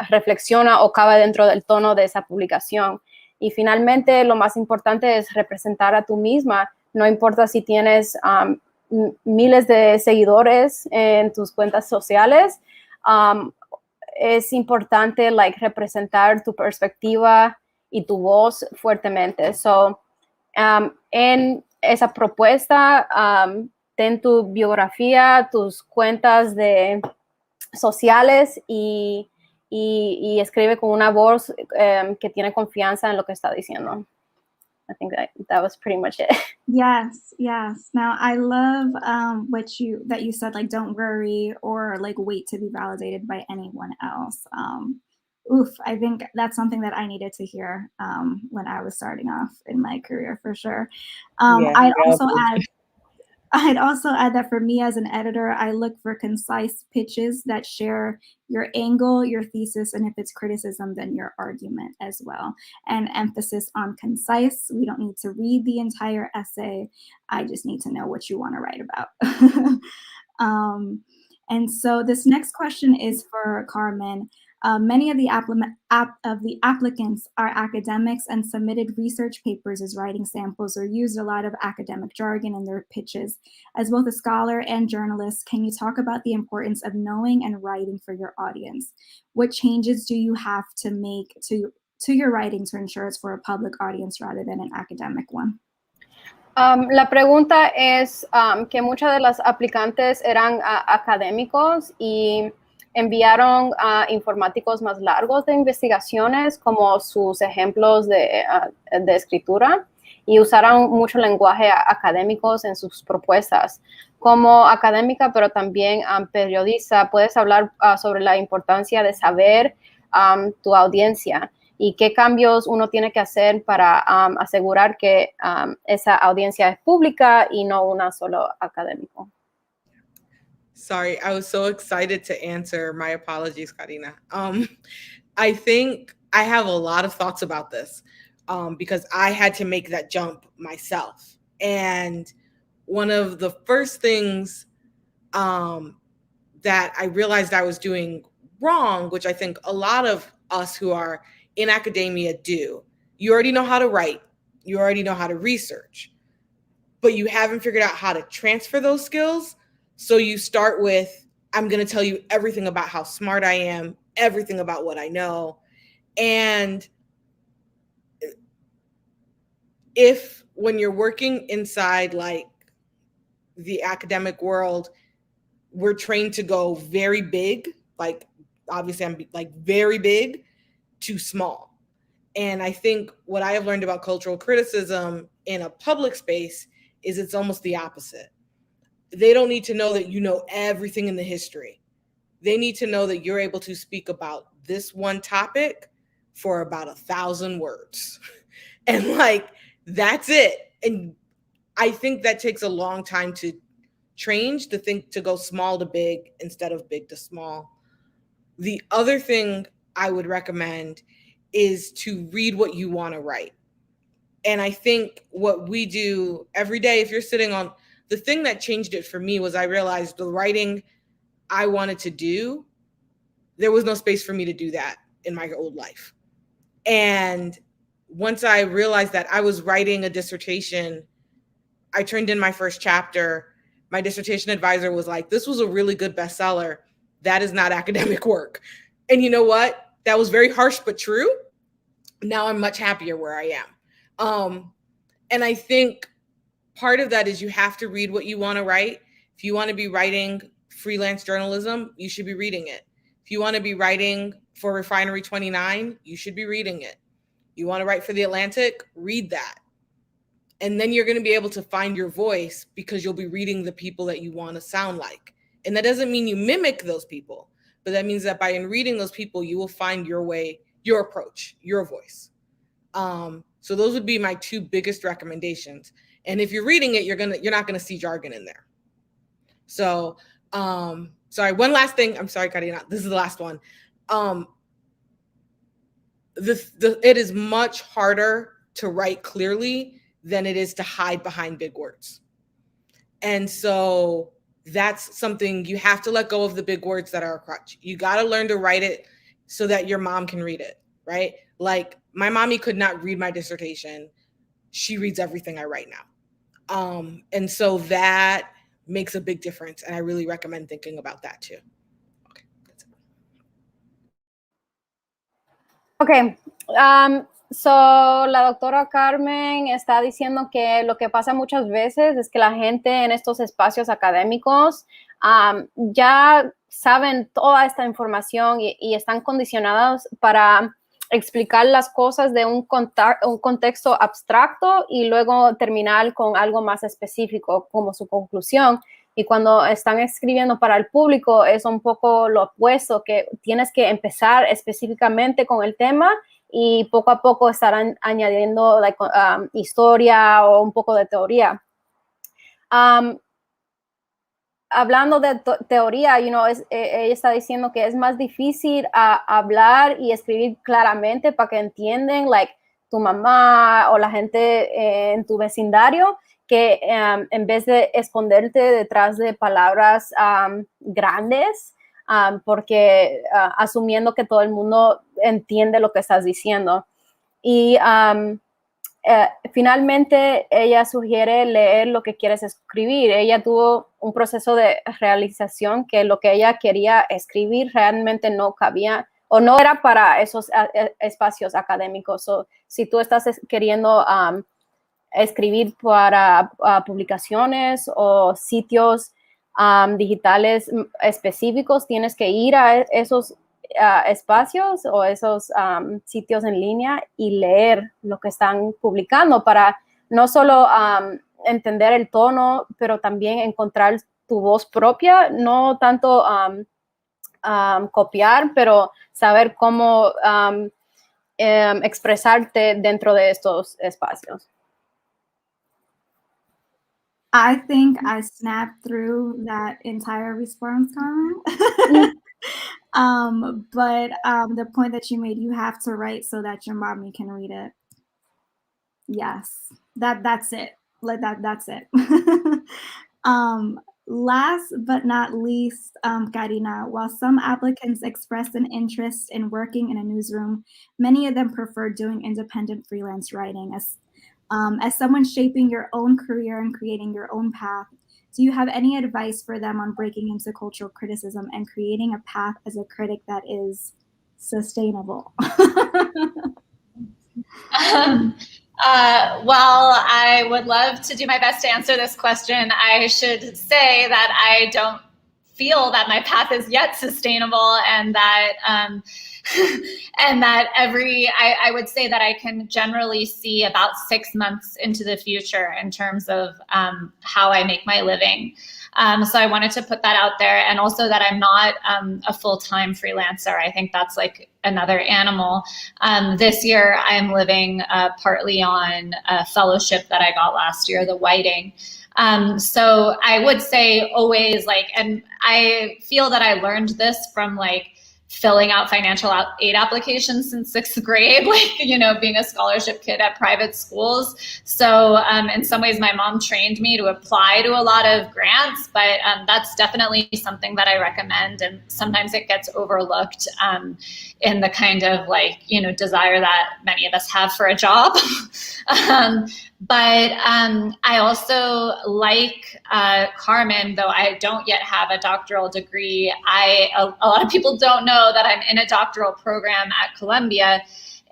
reflexiona o cabe dentro del tono de esa publicación. Y finalmente, lo más importante es representar a tú misma. No importa si tienes miles de seguidores en tus cuentas sociales, es importante representar tu perspectiva y tu voz fuertemente. So, en esa propuesta, ten tu biografía, tus cuentas sociales y escribe con una voz que tiene confianza en lo que está diciendo. I think that was pretty much it. Yes. Now I love that you said, like, don't worry or like wait to be validated by anyone else. I think that's something that I needed to hear when I was starting off in my career, for sure. I'd also add that for me as an editor, I look for concise pitches that share your angle, your thesis, and if it's criticism, then your argument as well. And emphasis on concise. We don't need to read the entire essay. I just need to know what you want to write about. And so this next question is for Carmen. Many of the applicants are academics and submitted research papers as writing samples or used a lot of academic jargon in their pitches. As both a scholar and journalist, can you talk about the importance of knowing and writing for your audience? What changes do you have to make to your writing to ensure it's for a public audience rather than an academic one? La pregunta es que muchas de las aplicantes eran académicos y enviaron informáticos más largos de investigaciones como sus ejemplos de escritura y usaron mucho lenguaje académicos en sus propuestas. Como académica, pero también periodista, puedes hablar sobre la importancia de saber tu audiencia y qué cambios uno tiene que hacer para asegurar que esa audiencia es pública y no una solo académico. Sorry, I was so excited to answer. My apologies, Carina. I think I have a lot of thoughts about this because I had to make that jump myself. And one of the first things that I realized I was doing wrong, which I think a lot of us who are in academia do, you already know how to write, you already know how to research, but you haven't figured out how to transfer those skills. So you start with, I'm going to tell you everything about how smart I am, everything about what I know. And if when you're working inside like the academic world, we're trained to go very big, like obviously I'm like very big to small. And I think what I have learned about cultural criticism in a public space is it's almost the opposite. They don't need to know that you know everything in the history. They need to know that you're able to speak about this one topic for about 1,000 words. And like, that's it. And I think that takes a long time to change, to go small to big instead of big to small. The other thing I would recommend is to read what you want to write. And I think what we do every day, if you're sitting on, the thing that changed it for me was I realized the writing I wanted to do, there was no space for me to do that in my old life. And once I realized that I was writing a dissertation, I turned in my first chapter. My dissertation advisor was like, this was a really good bestseller. That is not academic work. And you know what? That was very harsh, but true. Now I'm much happier where I am. And I think part of that is you have to read what you want to write. If you want to be writing freelance journalism, you should be reading it. If you want to be writing for Refinery 29, you should be reading it. You want to write for The Atlantic, read that. And then you're going to be able to find your voice because you'll be reading the people that you want to sound like. And that doesn't mean you mimic those people, but that means that by reading those people, you will find your way, your approach, your voice. So those would be my two biggest recommendations. And if you're reading it, you're not gonna see jargon in there. So, sorry, one last thing. I'm sorry, Carina, this is the last one. It is much harder to write clearly than it is to hide behind big words. And so that's something you have to let go of, the big words that are a crutch. You got to learn to write it so that your mom can read it, right? Like my mommy could not read my dissertation. She reads everything I write now. And so that makes a big difference. And I really recommend thinking about that too. Okay, that's it. Okay. So la doctora Carmen está diciendo que lo que pasa muchas veces es que la gente en estos espacios académicos ya saben toda esta información y están condicionados para explicar las cosas de un contexto abstracto y luego terminar con algo más específico como su conclusión. Y cuando están escribiendo para el público es un poco lo opuesto, que tienes que empezar específicamente con el tema y poco a poco estarán añadiendo historia o un poco de teoría. Hablando de teoría, ella está diciendo que es más difícil hablar y escribir claramente para que entiendan, tu mamá o la gente en tu vecindario, que en vez de esconderte detrás de palabras grandes, porque asumiendo que todo el mundo entiende lo que estás diciendo. Y finalmente ella sugiere leer lo que quieres escribir. Ella tuvo un proceso de realización que lo que ella quería escribir realmente no cabía o no era para esos espacios académicos. Si tú estás queriendo escribir para publicaciones o sitios digitales específicos, tienes que ir a esos espacios o esos sitios en línea y leer lo que están publicando para no solo entender el tono, pero también encontrar tu voz propia, no tanto copiar, pero saber cómo expresarte dentro de estos espacios. I think I snapped through that entire response, Carmen. But the point that you made, you have to write so that your mommy can read it. Yes, that's it. That's it. Last but not least, Carina, while some applicants express an interest in working in a newsroom, many of them prefer doing independent freelance writing. As someone shaping your own career and creating your own path, do you have any advice for them on breaking into cultural criticism and creating a path as a critic that is sustainable? Well, I would love to do my best to answer this question. I should say that I don't feel that my path is yet sustainable, and that and that I would say that I can generally see about 6 months into the future in terms of how I make my living. So I wanted to put that out there, and also that I'm not a full-time freelancer. I think that's like another animal. This year I'm living partly on a fellowship that I got last year, the Whiting. So I would say always and I feel that I learned this from filling out financial aid applications since 6th grade, being a scholarship kid at private schools. So in some ways, my mom trained me to apply to a lot of grants, but that's definitely something that I recommend. And sometimes it gets overlooked in the kind of desire that many of us have for a job. But I also Carmen, though I don't yet have a doctoral degree. A lot of people don't know that I'm in a doctoral program at Columbia,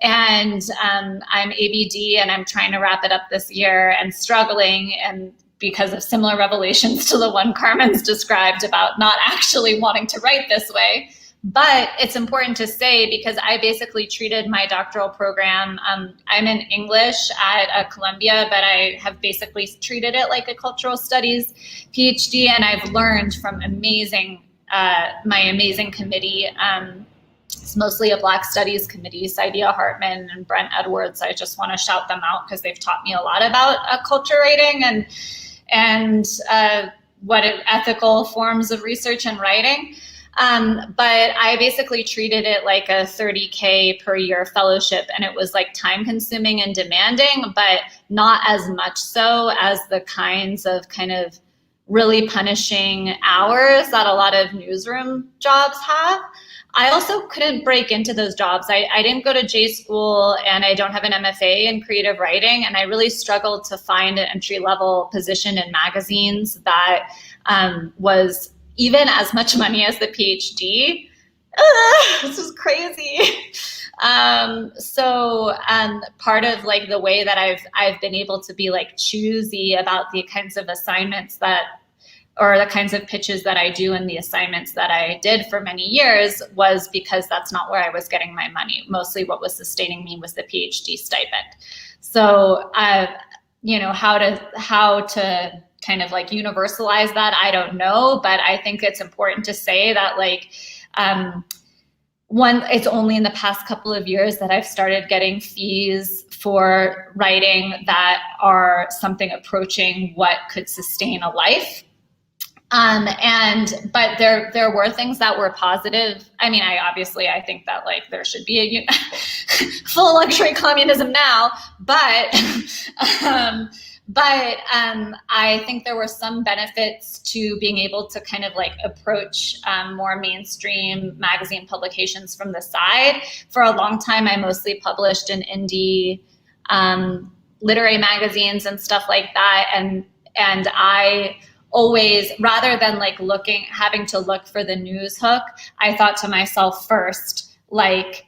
and I'm ABD, and I'm trying to wrap it up this year and struggling, and because of similar revelations to the one Carmen's described about not actually wanting to write this way. But it's important to say, because I basically treated my doctoral program, I'm in English at Columbia, but I have basically treated it like a cultural studies PhD, and I've learned from my amazing committee. It's mostly a Black Studies committee, Saidia Hartman and Brent Edwards. I just want to shout them out because they've taught me a lot about culture writing and what ethical forms of research and writing. But I basically treated it like a $30K per year fellowship, and it was time consuming and demanding, but not as much so as the kinds of kind of really punishing hours that a lot of newsroom jobs have. I also couldn't break into those jobs. I didn't go to J school, and I don't have an MFA in creative writing, and I really struggled to find an entry-level position in magazines that was even as much money as the PhD. This is crazy. So part of like the way that I've been able to be like choosy about the kinds of assignments or the kinds of pitches that I do and the assignments that I did for many years was because that's not where I was getting my money. Mostly what was sustaining me was the PhD stipend. So, you know, how to kind of like universalize that, I don't know, but I think it's important to say that like, it's only in the past couple of years that I've started getting fees for writing that are something approaching what could sustain a life. But there were things that were positive. I mean, I think that like there should be a full luxury communism now, but I think there were some benefits to being able to kind of like approach more mainstream magazine publications from the side. For a long time, I mostly published in indie literary magazines and stuff like that, and I always, rather than like having to look for the news hook, I thought to myself first, like,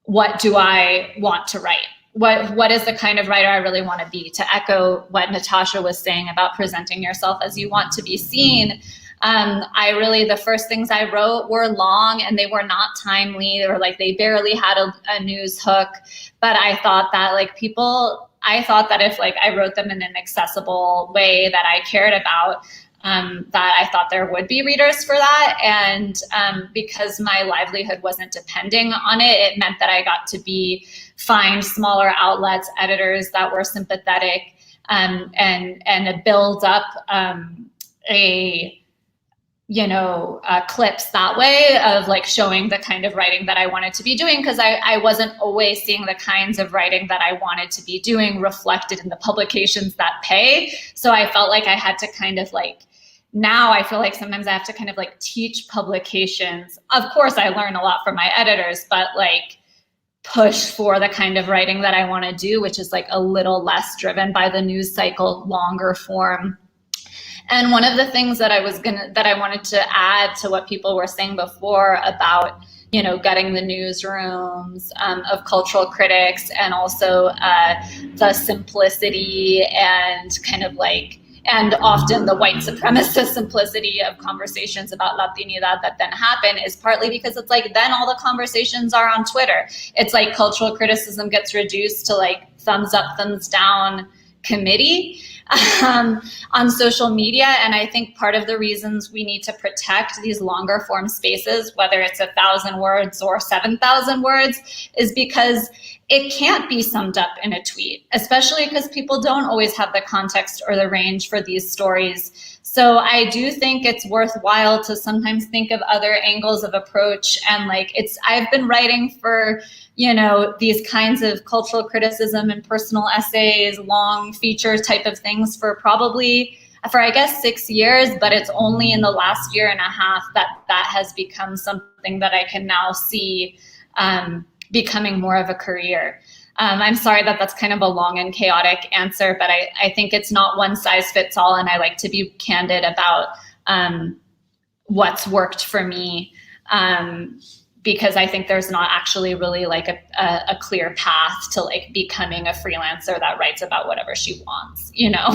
what do I want to write? What is the kind of writer I really want to be? To echo what Natasha was saying about presenting yourself as you want to be seen. The first things I wrote were long and they were not timely, or like they barely had a news hook. But I thought that if like I wrote them in an accessible way that I cared about, that I thought there would be readers for that. And because my livelihood wasn't depending on it, it meant that I got to find smaller outlets, editors that were sympathetic, and build up clips that way of like showing the kind of writing that I wanted to be doing, because I wasn't always seeing the kinds of writing that I wanted to be doing reflected in the publications that pay. So I felt like I had to kind of like, now I feel like sometimes I have to kind of like teach publications. Of course, I learn a lot from my editors, but like push for the kind of writing that I want to do, which is like a little less driven by the news cycle, longer form. And one of the things that I wanted to add to what people were saying before about, you know, getting the newsrooms of cultural critics, and also the simplicity and kind of like, and often the white supremacist simplicity of conversations about Latinidad that then happen, is partly because it's like then all the conversations are on Twitter. It's like cultural criticism gets reduced to like thumbs up, thumbs down committee on social media. And I think part of the reasons we need to protect these longer form spaces, whether it's 1,000 words or 7,000 words, is because it can't be summed up in a tweet, especially because people don't always have the context or the range for these stories. So I do think it's worthwhile to sometimes think of other angles of approach. And like I've been writing for, you know, these kinds of cultural criticism and personal essays, long feature type of things for I guess 6 years, but it's only in the last year and a half that has become something that I can now see becoming more of a career. I'm sorry that that's kind of a long and chaotic answer, but I think it's not one size fits all, and I like to be candid about what's worked for me, because I think there's not actually really like a clear path to like becoming a freelancer that writes about whatever she wants, you know?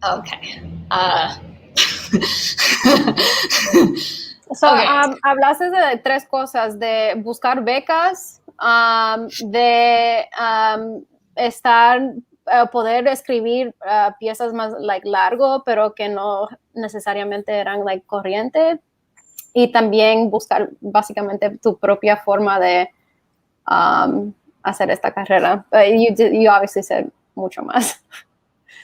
Okay. So, okay. Hablaste de tres cosas: de buscar becas, de poder escribir piezas más like largo, pero que no necesariamente eran like corriente, y también buscar básicamente tu propia forma de hacer esta carrera. You obviously said mucho más.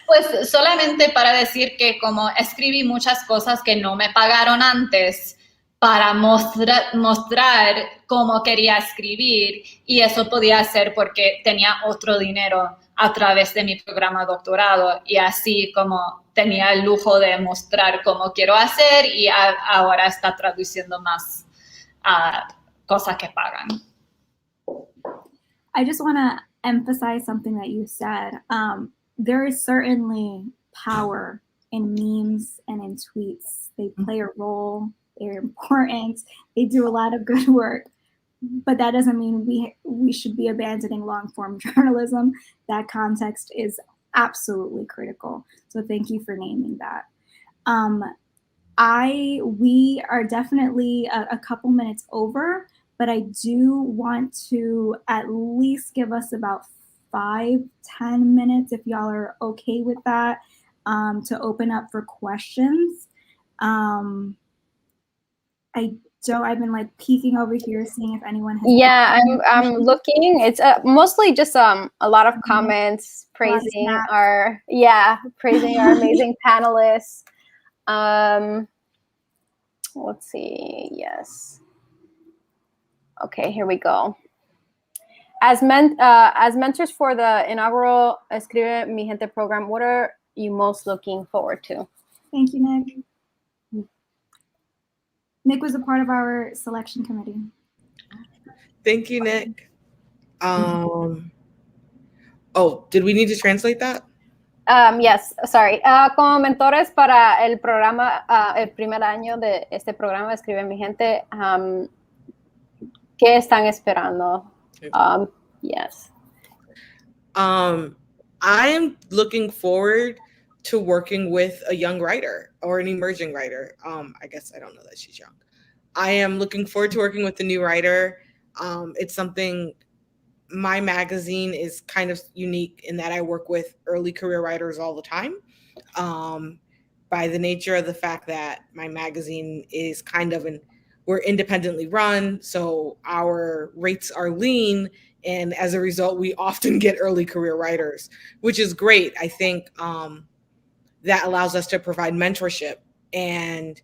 Pues solamente para decir que como escribí muchas cosas que no me pagaron antes, para mostrar cómo quería escribir, y eso podía ser porque tenía otro dinero a través de mi programa de doctorado, y así como tenía el lujo de mostrar cómo quiero hacer, y ahora está traduciendo más cosas que pagan. I just want to emphasize something that you said. There is certainly power in memes and in tweets. They play a role. They're important. They do a lot of good work. But that doesn't mean we should be abandoning long-form journalism. That context is absolutely critical. So thank you for naming that. We are definitely a couple minutes over, but I do want to at least give us about 5-10 minutes, if y'all are okay with that, to open up for questions. I've been like peeking over here, seeing if anyone has. Yeah, I'm looking. It's mostly just a lot of comments praising our amazing panelists. Let's see. Yes. Okay, here we go. As mentors for the inaugural Escribe Mi Gente program, what are you most looking forward to? Thank you, Nick. Nick was a part of our selection committee. Thank you, Nick. Oh, did we need to translate that? Yes, sorry. Como mentores para el programa, el primer año de este programa Escribe Mi Gente, ¿qué están esperando? Yes. I am looking forward to working with a young writer or an emerging writer. I guess I don't know that she's young. I am looking forward to working with a new writer. It's something, my magazine is kind of unique in that I work with early career writers all the time. By the nature of the fact that my magazine is we're independently run, so our rates are lean, and as a result, we often get early career writers, which is great. I think that allows us to provide mentorship, and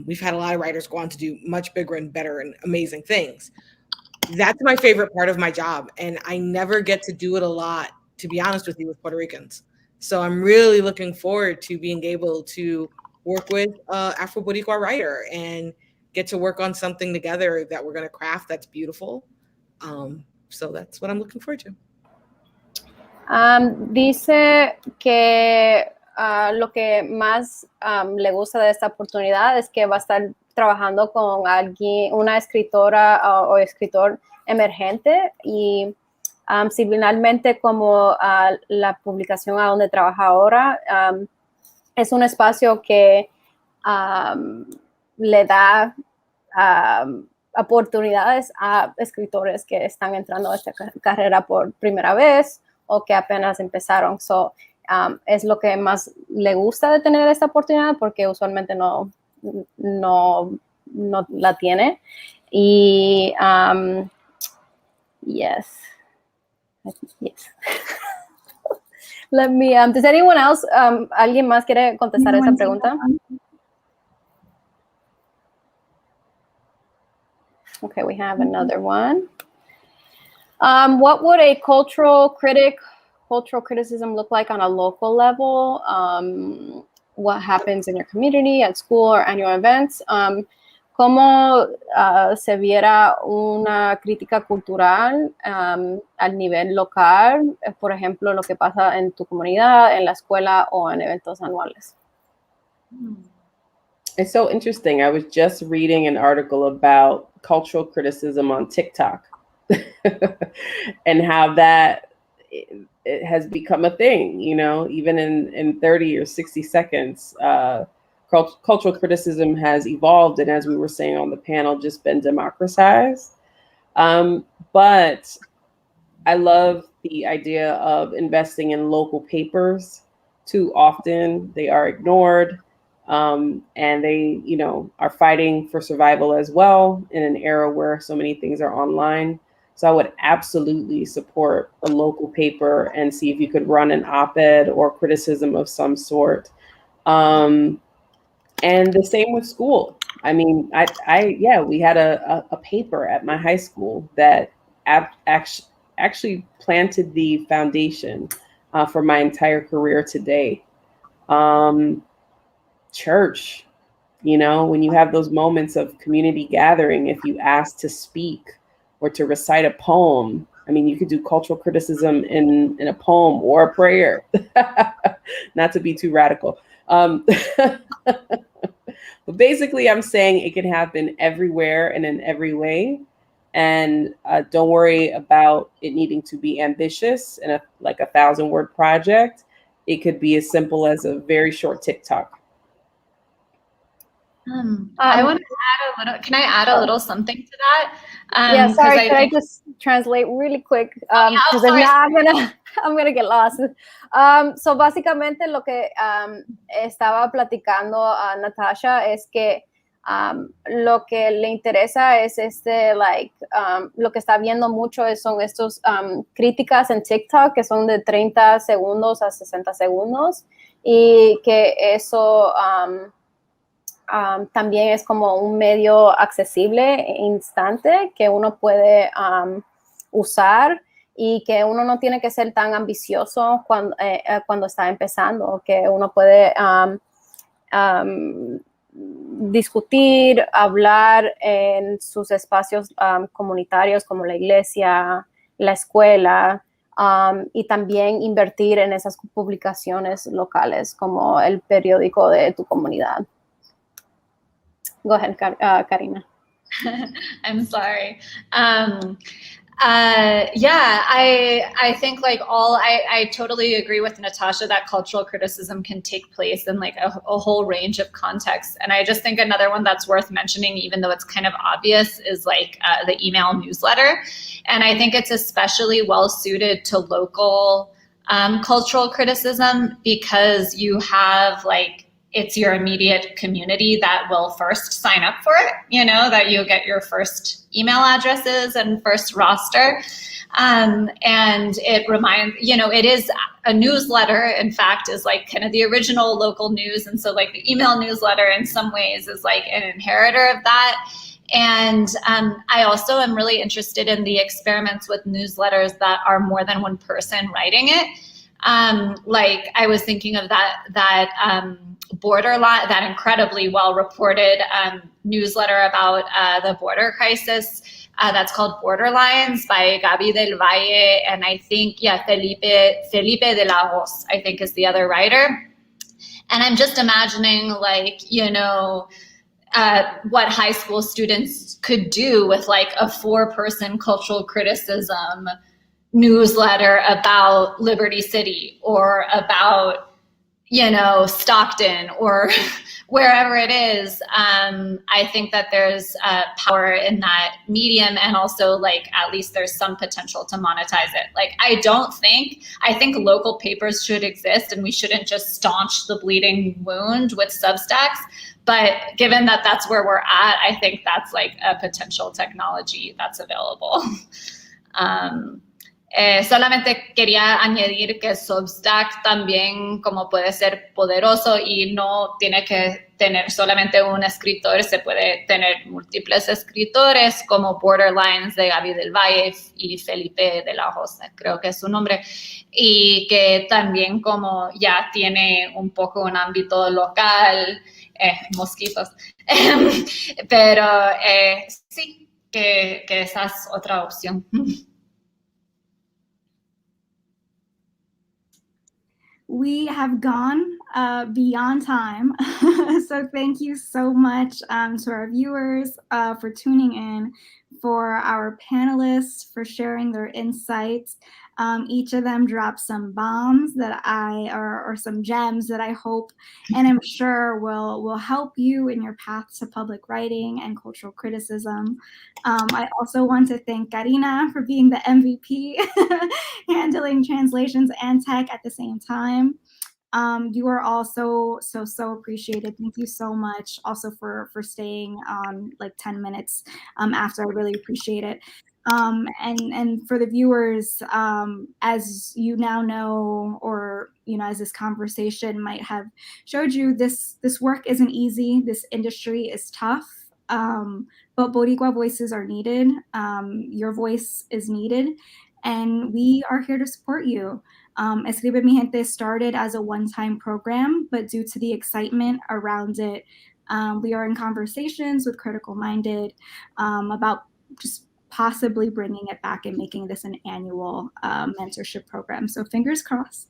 we've had a lot of writers go on to do much bigger and better and amazing things. That's my favorite part of my job, and I never get to do it a lot, to be honest with you, with Puerto Ricans. So I'm really looking forward to being able to work with an Afro-Boricua writer and get to work on something together that we're going to craft that's beautiful. So that's what I'm looking forward to. Dice que lo que más le gusta de esta oportunidad es que va a estar trabajando con una escritora o escritor emergente, y similarmente como la publicación a donde trabaja ahora, es un espacio que le da oportunidades a escritores que están entrando a esta carrera por primera vez o que apenas empezaron. Es lo que más le gusta de tener esta oportunidad, porque usualmente no la tiene. Y yes. Let me, does anyone else, alguien más quiere contestar esa pregunta? Okay, we have another one. What would a cultural criticism look like on a local level? What happens in your community, at school, or annual events? ¿Cómo se viera una crítica cultural al nivel local? Por ejemplo, lo que pasa en tu comunidad, en la escuela o en eventos anuales. It's so interesting. I was just reading an article about cultural criticism on TikTok and how that it has become a thing, you know, even in 30 or 60 seconds. Cultural criticism has evolved, and as we were saying on the panel, just been democratized. But I love the idea of investing in local papers. Too often they are ignored, and they, you know, are fighting for survival as well in an era where so many things are online. So I would absolutely support a local paper and see if you could run an op-ed or criticism of some sort. And the same with school. I mean, we had a paper at my high school that actually planted the foundation for my entire career today. Church, you know, when you have those moments of community gathering, if you ask to speak or to recite a poem, I mean, you could do cultural criticism in a poem or a prayer. not to be too radical. But basically, I'm saying it can happen everywhere and in every way. And don't worry about it needing to be ambitious and like a 1,000-word project. It could be as simple as a very short TikTok. I want to add a little. Can I add a little something to that? Yeah, sorry. Can I just translate really quick? Because if not, I'm gonna get lost. So básicamente lo que estaba platicando a Natasha es que lo que le interesa es lo que está viendo mucho son estos críticas en TikTok que son de 30 segundos a 60 segundos y que eso también es como un medio accesible e instante que uno puede usar y que uno no tiene que ser tan ambicioso cuando está empezando, que uno puede discutir, hablar en sus espacios comunitarios como la iglesia, la escuela, y también invertir en esas publicaciones locales como el periódico de tu comunidad. Go ahead, Carina. I'm sorry. Yeah, I think like I totally agree with Natasha that cultural criticism can take place in like a whole range of contexts. And I just think another one that's worth mentioning, even though it's kind of obvious, is like the email newsletter. And I think it's especially well suited to local cultural criticism because you have like, it's your immediate community that will first sign up for it, you know, that you'll get your first email addresses and first roster. And it reminds, you know, it is a newsletter, in fact, is like kind of the original local news. And so like the email newsletter in some ways is like an inheritor of that. And I also am really interested in the experiments with newsletters that are more than one person writing it. Like I was thinking of that borderline, that incredibly well-reported newsletter about the border crisis that's called Borderlines by Gaby del Valle, and I think, Felipe de la Hoz, I think is the other writer. And I'm just imagining like, you know, what high school students could do with like a 4-person cultural criticism newsletter about Liberty City or about, you know, Stockton or wherever it is. I think that there's power in that medium, and also like at least there's some potential to monetize it. Like I think local papers should exist and we shouldn't just staunch the bleeding wound with Substacks. But given that that's where we're at, I think that's like a potential technology that's available. Solamente quería añadir que Substack también como puede ser poderoso y no tiene que tener solamente un escritor, se puede tener múltiples escritores como Borderlines de Gaby del Valle y Felipe de la Hoz, creo que es su nombre, y que también como ya tiene un poco un ámbito local, mosquitos, pero sí, que esa es otra opción. We have gone beyond time. So thank you so much to our viewers for tuning in, for our panelists for sharing their insights. Each of them dropped some bombs that or some gems that I hope and I'm sure will help you in your path to public writing and cultural criticism. I also want to thank Carina for being the MVP, handling translations and tech at the same time. You are also so appreciated. Thank you so much also for staying on like 10 minutes after. I really appreciate it. And for the viewers, as you now know, or you know, as this conversation might have showed you, this work isn't easy. This industry is tough, but Boricua voices are needed. Your voice is needed, and we are here to support you. Escribe Mi Gente started as a one-time program, but due to the excitement around it, we are in conversations with Critical Minded about just possibly bringing it back and making this an annual mentorship program. So fingers crossed.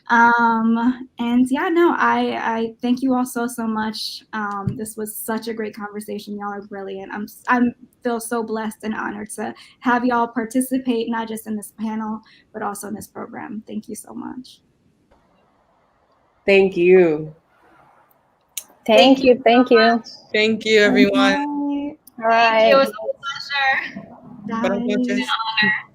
And yeah, no, I thank you all so much. This was such a great conversation. Y'all are brilliant. I'm feel so blessed and honored to have y'all participate, not just in this panel, but also in this program. Thank you so much. Thank you. Thank you. Thank you. Thank you, everyone. All All right. It was a pleasure. Bye. Buenas noches. An honor.